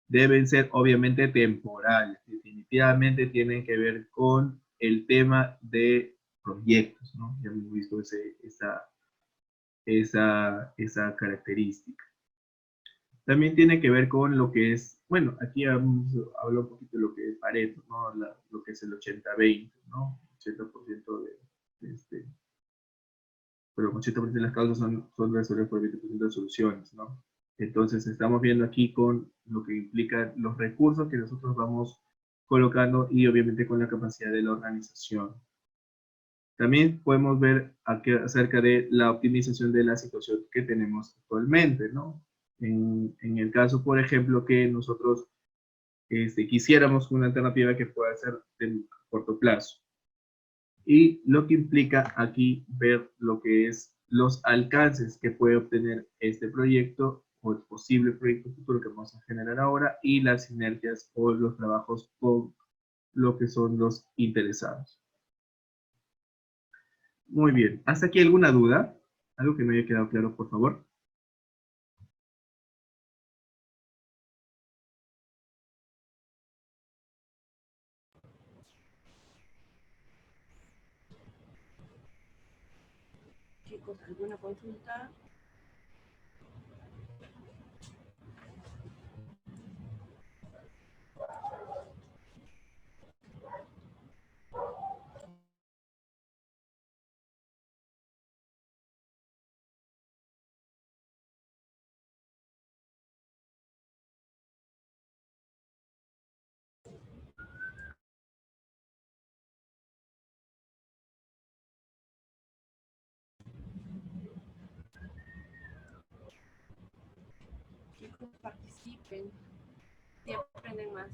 Deben ser obviamente temporales, definitivamente tienen que ver con el tema de proyectos, ¿no? Ya hemos visto esa característica. También tiene que ver con lo que es, bueno, aquí hablo un poquito de lo que es Pareto, ¿no? Lo que es el 80-20, ¿no? 80% pero el 80% de las causas son resueltas por el 20% de soluciones, ¿no? Entonces estamos viendo aquí con lo que implica los recursos que nosotros vamos colocando y obviamente con la capacidad de la organización. También podemos ver acerca de la optimización de la situación que tenemos actualmente, ¿no? En el caso, por ejemplo, que nosotros quisiéramos una alternativa que pueda ser de corto plazo. Y lo que implica aquí ver lo que es los alcances que puede obtener este proyecto o el posible proyecto futuro que vamos a generar ahora y las sinergias o los trabajos con lo que son los interesados. Muy bien. ¿Hasta aquí alguna duda? ¿Algo que me haya quedado claro, por favor? Chicos, ¿alguna consulta? Chicos, participen y aprenden más.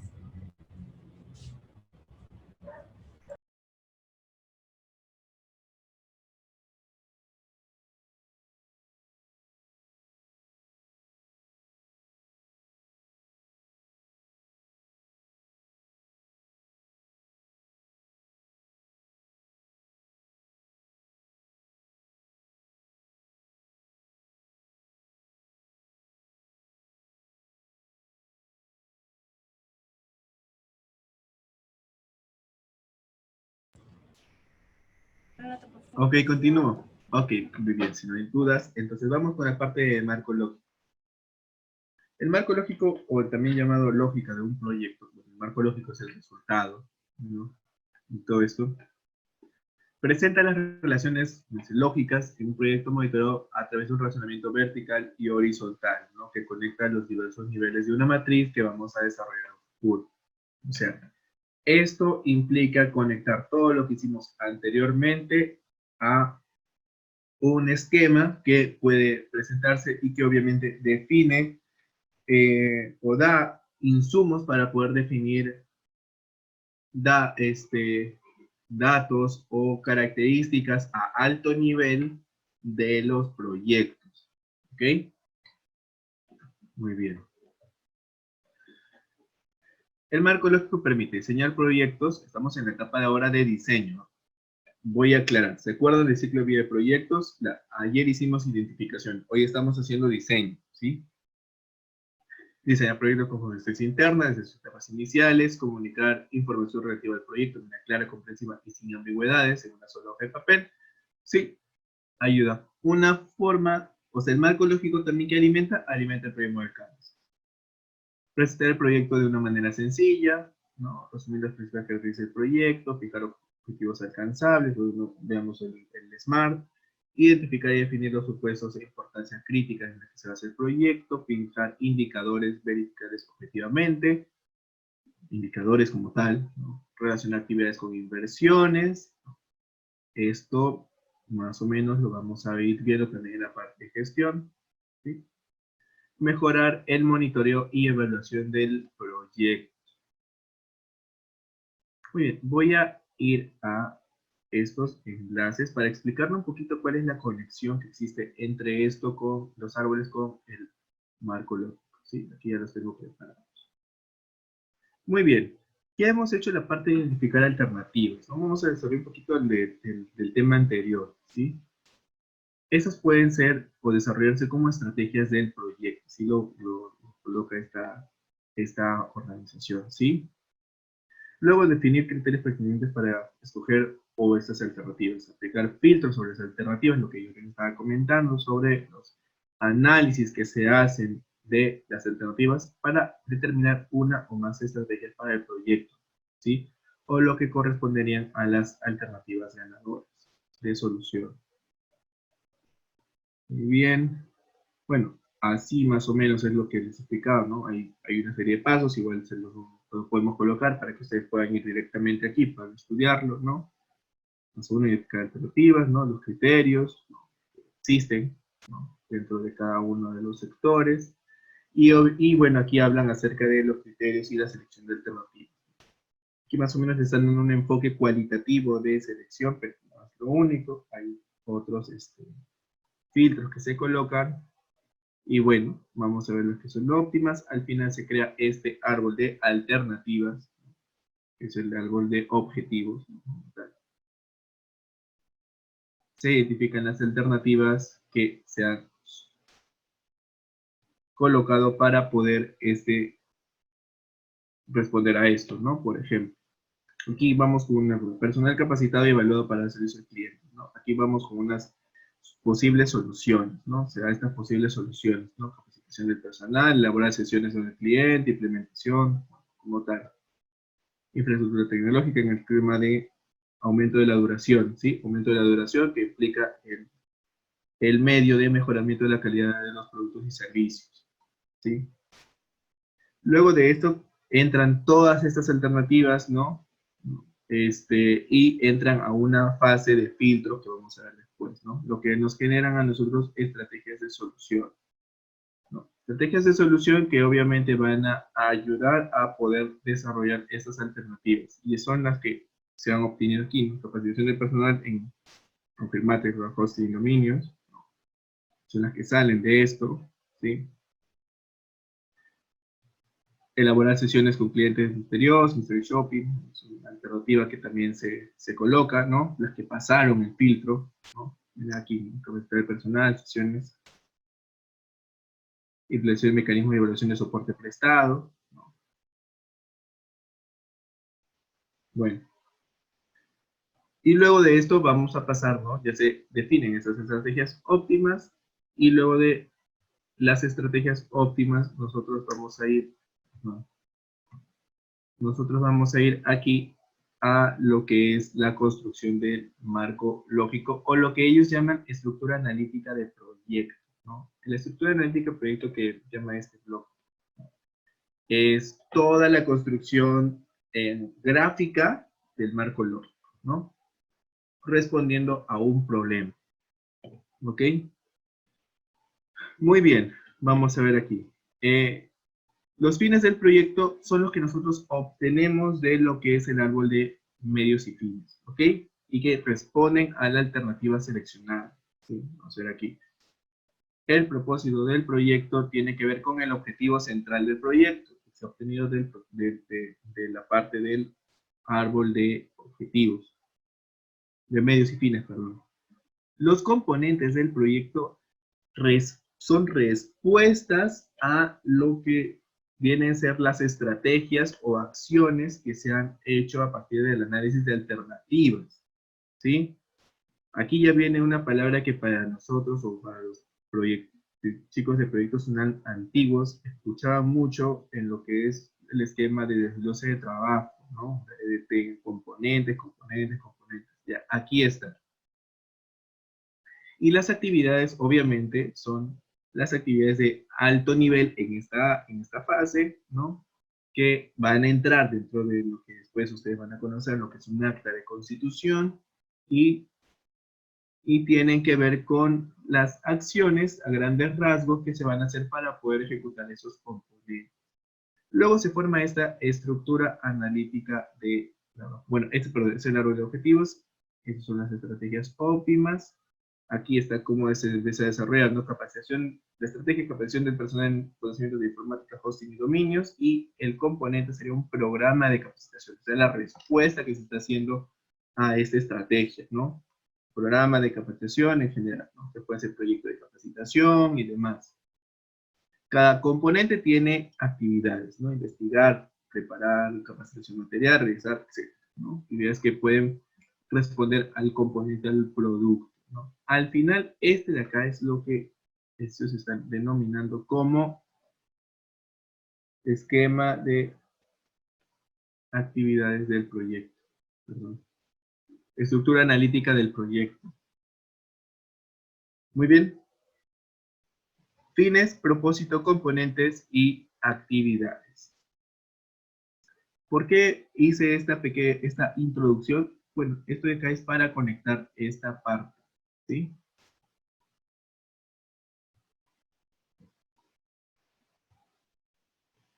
Ok, continúo. Ok, muy bien, si no hay dudas. Entonces vamos con la parte de marco lógico. El marco lógico, o también llamado lógica de un proyecto, el marco lógico es el resultado, ¿no? Y todo esto presenta las relaciones lógicas en un proyecto monitorado a través de un razonamiento vertical y horizontal, ¿no? Que conecta los diversos niveles de una matriz que vamos a desarrollar en un futuro. O sea, esto implica conectar todo lo que hicimos anteriormente a un esquema que puede presentarse y que obviamente define o da insumos para poder definir datos o características a alto nivel de los proyectos. ¿Ok? Muy bien. El marco lógico permite diseñar proyectos. Estamos en la etapa de ahora de diseño. Voy a aclarar. ¿Se acuerdan del ciclo de vida de proyectos? Ayer hicimos identificación. Hoy estamos haciendo diseño. ¿Sí? Diseñar proyectos con conversaciones internas desde sus etapas iniciales, comunicar información relativa al proyecto de manera clara, comprensiva y sin ambigüedades en una sola hoja de papel. Sí, ayuda. Una forma, o sea, el marco lógico también que alimenta el proyecto de Canvas. Presentar el proyecto de una manera sencilla, ¿no? Resumir las principales características del proyecto, fijar objetivos alcanzables, veamos el SMART, identificar y definir los supuestos de importancia crítica en la que se hace el proyecto, fijar indicadores verificables objetivamente, indicadores como tal, ¿no? Relacionar actividades con inversiones, esto más o menos lo vamos a ir viendo también en la parte de gestión, ¿sí? Mejorar el monitoreo y evaluación del proyecto. Muy bien, voy a ir a estos enlaces para explicarle un poquito cuál es la conexión que existe entre esto con los árboles con el marco lógico, ¿sí? Aquí ya los tengo preparados. Muy bien, ya hemos hecho la parte de identificar alternativas, ¿no? Vamos a desarrollar un poquito del tema anterior, ¿sí? Esas pueden ser o desarrollarse como estrategias del proyecto, así lo coloca esta organización, ¿sí? Luego, definir criterios pertinentes para escoger o estas alternativas, aplicar filtros sobre las alternativas, lo que yo les estaba comentando sobre los análisis que se hacen de las alternativas para determinar una o más estrategias para el proyecto, ¿sí? O lo que corresponderían a las alternativas ganadoras de solución. Muy bien, bueno, así más o menos es lo que les explicaba, ¿no? Hay una serie de pasos, igual se los podemos colocar para que ustedes puedan ir directamente aquí para estudiarlo, ¿no? Más o menos identificar alternativas, ¿no? Los criterios, ¿no? Que existen, ¿no? Dentro de cada uno de los sectores. Y bueno, aquí hablan acerca de los criterios y la selección de alternativas. Aquí más o menos están en un enfoque cualitativo de selección, pero no es lo único. Hay otros filtros que se colocan. Y bueno, vamos a ver las que son óptimas. Al final se crea este árbol de alternativas, que es el árbol de objetivos. Se identifican las alternativas que se han colocado para poder responder a esto, ¿no? Por ejemplo, aquí vamos con un personal capacitado y evaluado para el servicio al cliente, ¿no? Aquí vamos con unas posibles soluciones, ¿no? O sea, estas posibles soluciones, ¿no? Capacitación del personal, elaborar sesiones con el cliente, implementación, como tal. Infraestructura tecnológica en el tema de aumento de la duración, ¿sí? Aumento de la duración que implica el medio de mejoramiento de la calidad de los productos y servicios, ¿sí? Luego de esto entran todas estas alternativas, ¿no? Y entran a una fase de filtro que vamos a ver después, ¿no? Lo que nos generan a nosotros estrategias de solución, ¿no? Estrategias de solución que obviamente van a ayudar a poder desarrollar estas alternativas y son las que se han obtenido aquí, ¿no? Capacitación de personal en confirmate, hosting y dominios, ¿no? Son las que salen de esto, ¿sí? Elaborar sesiones con clientes misteriosos, mystery shopping, es una alternativa que también se coloca, ¿no? Las que pasaron el filtro, ¿no? Aquí, comentario personal, sesiones, implementación de mecanismos de evaluación de soporte prestado, ¿no? Bueno. Y luego de esto vamos a pasar, ¿no? Ya se definen esas estrategias óptimas y luego de las estrategias óptimas nosotros vamos a ir, ¿no? Nosotros vamos a ir aquí a lo que es la construcción del marco lógico o lo que ellos llaman estructura analítica de proyecto, ¿no? La estructura analítica de proyecto que llama este bloque, ¿no? Es toda la construcción gráfica del marco lógico, ¿no? Respondiendo a un problema, ¿ok? Muy bien, vamos a ver aquí. Los fines del proyecto son los que nosotros obtenemos de lo que es el árbol de medios y fines, ¿ok? Y que responden a la alternativa seleccionada, ¿sí? Vamos a ver aquí. El propósito del proyecto tiene que ver con el objetivo central del proyecto, que se ha obtenido de la parte del árbol de objetivos, de medios y fines, perdón. Los componentes del proyecto son respuestas a lo que vienen a ser las estrategias o acciones que se han hecho a partir del análisis de alternativas, ¿sí? Aquí ya viene una palabra que para nosotros o para los chicos de proyectos antiguos escuchaban mucho en lo que es el esquema de desglose de trabajo, ¿no? De componentes. Ya, aquí está. Y las actividades, obviamente, son las actividades de alto nivel en esta fase, ¿no? Que van a entrar dentro de lo que después ustedes van a conocer, lo que es un acta de constitución y y tienen que ver con las acciones a grandes rasgos que se van a hacer para poder ejecutar esos componentes. Luego se forma esta estructura analítica de, bueno, perdón, escenario de objetivos. Estas son las estrategias óptimas. Aquí está cómo se desarrolla, ¿no? Capacitación, la estrategia de capacitación del personal en conocimientos de informática, hosting y dominios, y el componente sería un programa de capacitación, o sea, la respuesta que se está haciendo a esta estrategia, ¿no? Programa de capacitación en general, ¿no? Se puede hacer proyecto de capacitación y demás. Cada componente tiene actividades, ¿no? Investigar, preparar, capacitación material, realizar, etc., ¿no? Actividades que pueden responder al componente del producto, ¿no? Al final, este de acá es lo que estos están denominando como esquema de actividades del proyecto. Perdón. Estructura analítica del proyecto. Muy bien. Fines, propósito, componentes y actividades. ¿Por qué hice esta introducción? Bueno, esto de acá es para conectar esta parte, ¿sí?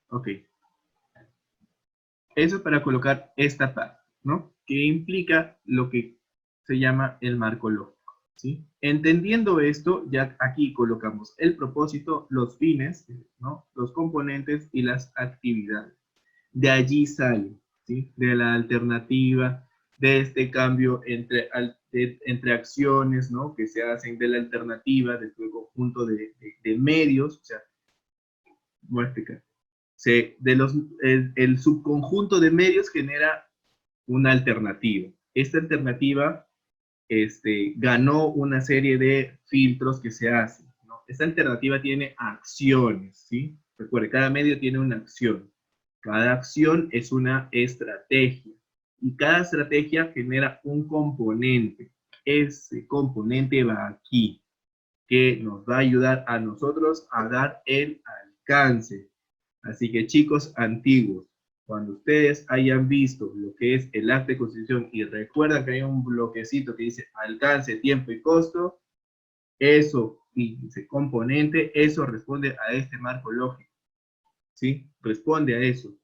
Ok. Eso es para colocar esta parte, ¿no? Que implica lo que se llama el marco lógico, ¿sí? Entendiendo esto, ya aquí colocamos el propósito, los fines, ¿no? Los componentes y las actividades. De allí sale, ¿sí? De la alternativa, de este cambio entre acciones, ¿no? Que se hacen de la alternativa, de este conjunto de medios, o sea, voy a explicar. El subconjunto de medios genera una alternativa. Esta alternativa ganó una serie de filtros que se hacen, ¿no? Esta alternativa tiene acciones, ¿sí? Recuerde, cada medio tiene una acción. Cada acción es una estrategia. Y cada estrategia genera un componente. Ese componente va aquí, que nos va a ayudar a nosotros a dar el alcance. Así que, chicos antiguos, cuando ustedes hayan visto lo que es el acta de constitución y recuerdan que hay un bloquecito que dice alcance, tiempo y costo, eso, y ese componente, eso responde a este marco lógico, ¿sí? Responde a eso.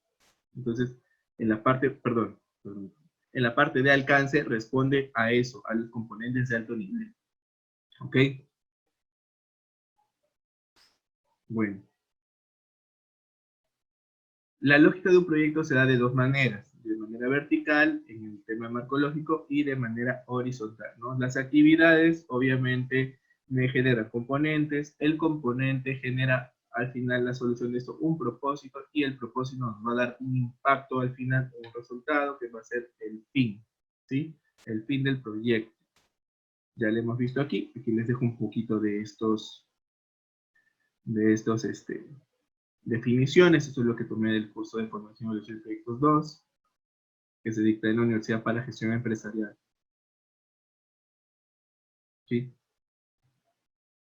Entonces, en la parte, en la parte de alcance responde a eso, a los componentes de alto nivel. ¿Ok? Bueno. La lógica de un proyecto se da de dos maneras, de manera vertical, en el tema marcológico, y de manera horizontal, ¿no? Las actividades, obviamente, me generan componentes, el componente genera al final la solución de esto un propósito, y el propósito nos va a dar un impacto al final, un resultado que va a ser el fin, ¿sí? El fin del proyecto. Ya lo hemos visto aquí les dejo un poquito de estos definiciones. Esto es lo que tomé del curso de formación de los proyectos 2, que se dicta en la Universidad para la Gestión Empresarial. ¿Sí?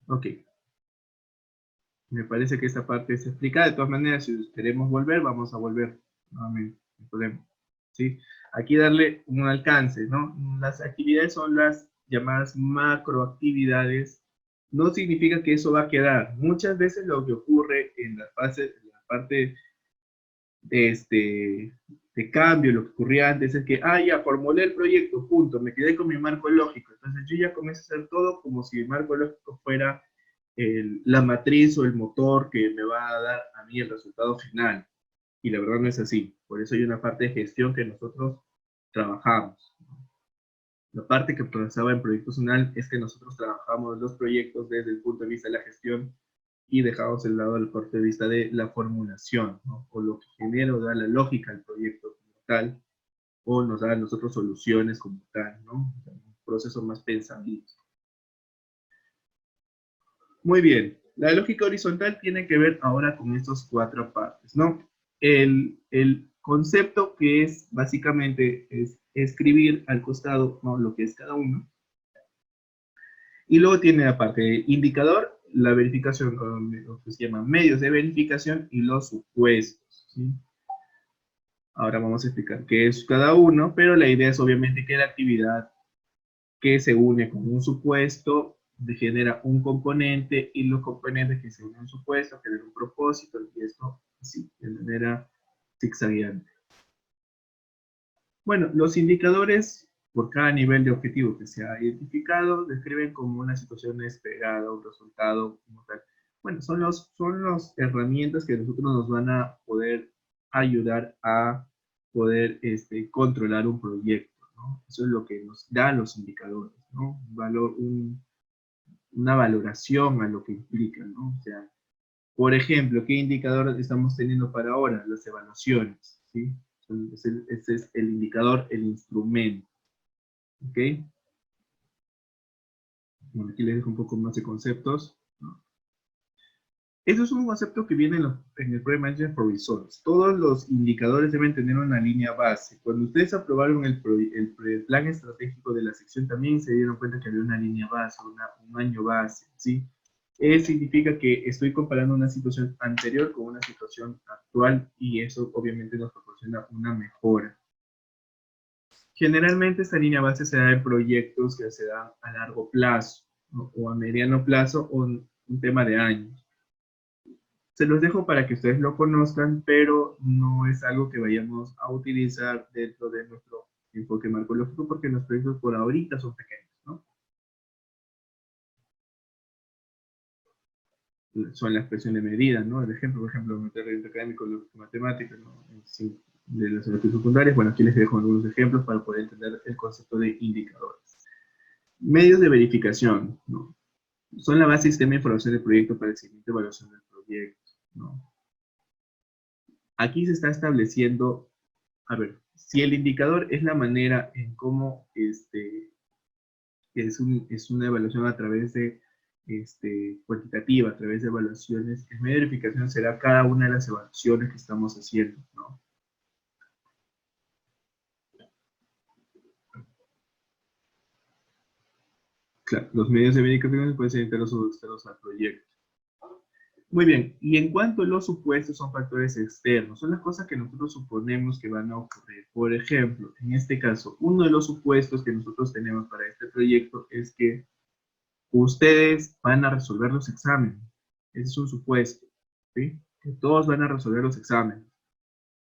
Ok. Me parece que esta parte se explica. De todas maneras, si queremos volver, vamos a volver nuevamente. No hay problema. ¿Sí? Aquí darle un alcance, ¿no? Las actividades son las llamadas macroactividades. No significa que eso va a quedar. Muchas veces lo que ocurre en la parte de cambio, lo que ocurría antes es que, ya formulé el proyecto, punto, me quedé con mi marco lógico. Entonces yo ya comienzo a hacer todo como si el marco lógico fuera la matriz o el motor que me va a dar a mí el resultado final. Y la verdad no es así. Por eso hay una parte de gestión que nosotros trabajamos. La parte que pensaba en proyectos unal es que nosotros trabajamos los proyectos desde el punto de vista de la gestión y dejamos el lado del punto de vista de la formulación, ¿no? O lo que genera o da la lógica al proyecto como tal, o nos da a nosotros soluciones como tal, ¿no? Un proceso más pensamiento. Muy bien, la lógica horizontal tiene que ver ahora con estas cuatro partes, ¿no? El concepto que es básicamente es escribir al costado, ¿no? Lo que es cada uno. Y luego tiene aparte de indicador, la verificación, lo que se llama medios de verificación y los supuestos, ¿sí? Ahora vamos a explicar qué es cada uno, pero la idea es obviamente que la actividad que se une con un supuesto, genera un componente, y los componentes que se unen a un supuesto generan un propósito, y esto así, de manera zigzagueante. Bueno, los indicadores por cada nivel de objetivo que se ha identificado describen como una situación esperada, un resultado como tal. Bueno, son las herramientas que nosotros nos van a poder ayudar a poder controlar un proyecto, ¿no? Eso es lo que nos dan los indicadores, ¿no? Una valoración a lo que implica, ¿no? O sea, por ejemplo, ¿qué indicador estamos teniendo para ahora? Las evaluaciones, ¿sí? Ese es el indicador, el instrumento, ¿ok? Bueno, aquí les dejo un poco más de conceptos, ¿no? Eso es un concepto que viene en el Project Management for Results. Todos los indicadores deben tener una línea base. Cuando ustedes aprobaron el plan estratégico de la sección, también se dieron cuenta que había una línea base, un año base, ¿sí? Significa que estoy comparando una situación anterior con una situación actual, y eso obviamente nos proporciona una mejora. Generalmente esta línea base se da en proyectos que se dan a largo plazo, ¿no? O a mediano plazo, o un tema de años. Se los dejo para que ustedes lo conozcan, pero no es algo que vayamos a utilizar dentro de nuestro enfoque marcológico, porque los proyectos por ahorita son pequeños, ¿no? Son la expresión de medida, ¿no? El ejemplo, por ejemplo, meter académico, matemáticas, ¿no? De las educaciones secundarias. Bueno, aquí les dejo algunos ejemplos para poder entender el concepto de indicadores. Medios de verificación, ¿no? Son la base del sistema de información del proyecto para el seguimiento y evaluación del proyecto, ¿no? Aquí se está estableciendo, a ver, si el indicador es la manera en cómo es una evaluación a través de cuantitativa, a través de evaluaciones, el medio de verificación será cada una de las evaluaciones que estamos haciendo, ¿no? Claro, los medios de verificación pueden ser internos o externos al proyecto. Muy bien, y en cuanto a los supuestos, son factores externos, son las cosas que nosotros suponemos que van a ocurrir. Por ejemplo, en este caso, uno de los supuestos que nosotros tenemos para este proyecto es que ustedes van a resolver los exámenes. Ese es un supuesto, ¿sí? Que todos van a resolver los exámenes,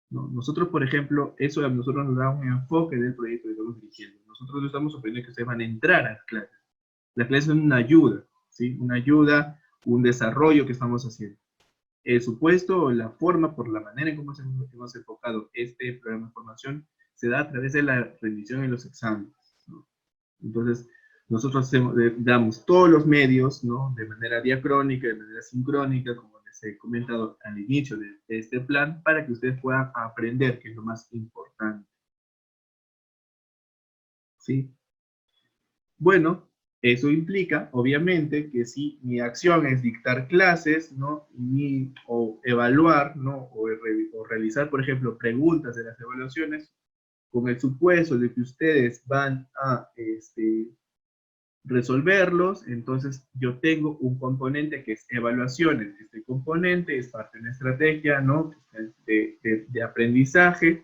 ¿no? Nosotros, por ejemplo, eso a nosotros nos da un enfoque del proyecto que estamos dirigiendo. Nosotros no estamos suponiendo que ustedes van a entrar a las clases. Las clases son una ayuda, ¿sí? Una ayuda, un desarrollo que estamos haciendo. El supuesto o la forma, por la manera en cómo hemos enfocado este programa de formación, se da a través de la rendición en los exámenes, ¿no? Entonces, nosotros damos todos los medios, ¿no? De manera diacrónica, de manera sincrónica, como les he comentado al inicio de este plan, para que ustedes puedan aprender, que es lo más importante, ¿sí? Bueno, eso implica, obviamente, que si mi acción es dictar clases, ¿no? O evaluar, ¿no? O realizar, por ejemplo, preguntas de las evaluaciones, con el supuesto de que ustedes van a resolverlos, entonces yo tengo un componente que es evaluaciones. Este componente es parte de una estrategia, ¿no? De aprendizaje,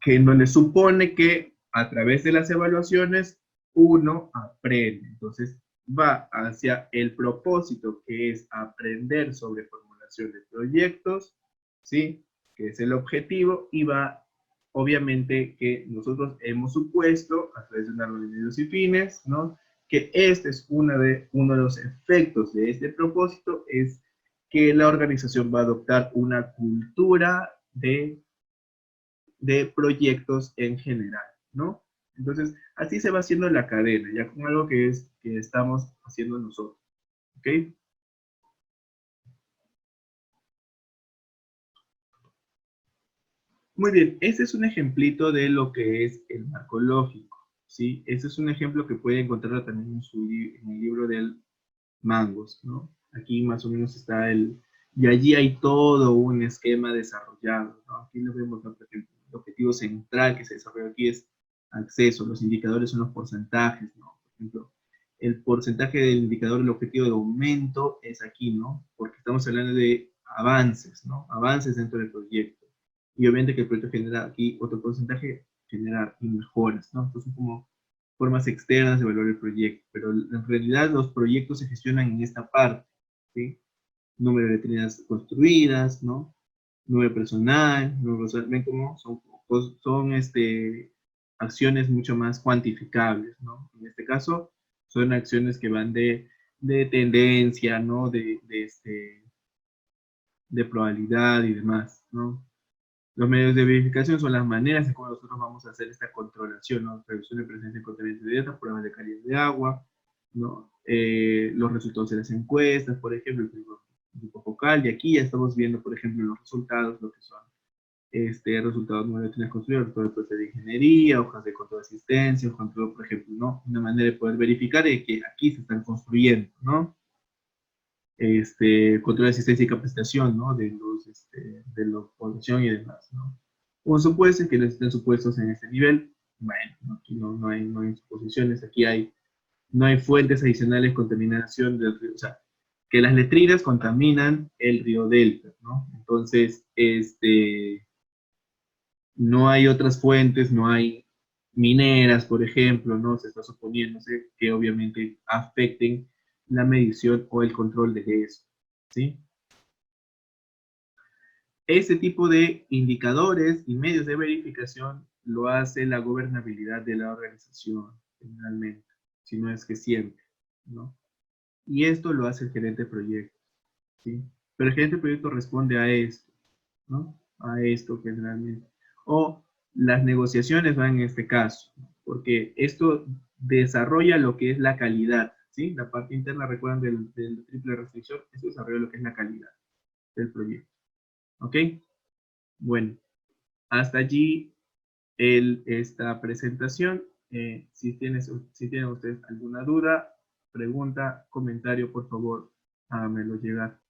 que en donde supone que a través de las evaluaciones uno aprende. Entonces va hacia el propósito, que es aprender sobre formulación de proyectos, ¿sí? Que es el objetivo, y va, obviamente, que nosotros hemos supuesto, a través de un árbol de medios y fines, ¿no? Que este es uno de los efectos de este propósito, es que la organización va a adoptar una cultura de proyectos en general, ¿no? Entonces, así se va haciendo la cadena, ya con algo que estamos haciendo nosotros, ¿ok? Muy bien, este es un ejemplito de lo que es el marco lógico, ¿sí? Este es un ejemplo que puede encontrar también en el libro del Mangos, ¿no? Aquí más o menos está y allí hay todo un esquema desarrollado, ¿no? Aquí lo vemos, ¿no? Por ejemplo, el objetivo central que se desarrolla aquí es acceso, los indicadores son los porcentajes, ¿no? Por ejemplo, el porcentaje del indicador del objetivo de aumento es aquí, ¿no? Porque estamos hablando de avances, ¿no? Avances dentro del proyecto. Y obviamente que el proyecto genera aquí otro porcentaje, genera y mejoras, ¿no? Entonces, como formas externas de evaluar el proyecto, pero en realidad los proyectos se gestionan en esta parte, ¿sí? Número de letrinas construidas, ¿no? Número personal, ven cómo son acciones mucho más cuantificables, ¿no? En este caso, son acciones que van de tendencia, ¿no? De probabilidad y demás, ¿no? Los medios de verificación son las maneras en cómo nosotros vamos a hacer esta controlación, ¿no? Reducción de presencia de contaminantes de dieta, pruebas de calidad de agua, ¿no? Los resultados de las encuestas, por ejemplo, el grupo focal, y aquí ya estamos viendo, por ejemplo, los resultados, lo que son resultados de letrinas construidas, resultados de ingeniería, hojas de control de asistencia, control, por ejemplo, ¿no? Una manera de poder verificar es que aquí se están construyendo, ¿no? Control de asistencia y capacitación, ¿no? De la población y demás, ¿no? Un supuesto es que no estén supuestos en este nivel. Bueno, aquí no hay suposiciones, aquí no hay fuentes adicionales de contaminación del río, o sea, que las letrinas contaminan el río Delta, ¿no? Entonces, no hay otras fuentes, no hay mineras, por ejemplo, ¿no? Se está suponiéndose que obviamente afecten la medición o el control de eso, ¿sí? Este tipo de indicadores y medios de verificación lo hace la gobernabilidad de la organización, generalmente, si no es que siempre, ¿no? Y esto lo hace el gerente de proyecto, ¿sí? Pero el gerente de proyecto responde a esto, ¿no? A esto generalmente. O las negociaciones van en este caso, porque esto desarrolla lo que es la calidad, ¿sí? La parte interna, recuerdan del triple restricción, eso desarrolla lo que es la calidad del proyecto, ¿ok? Bueno, hasta allí esta presentación. Si tienen ustedes alguna duda, pregunta, comentario, por favor, háganmelo llegar.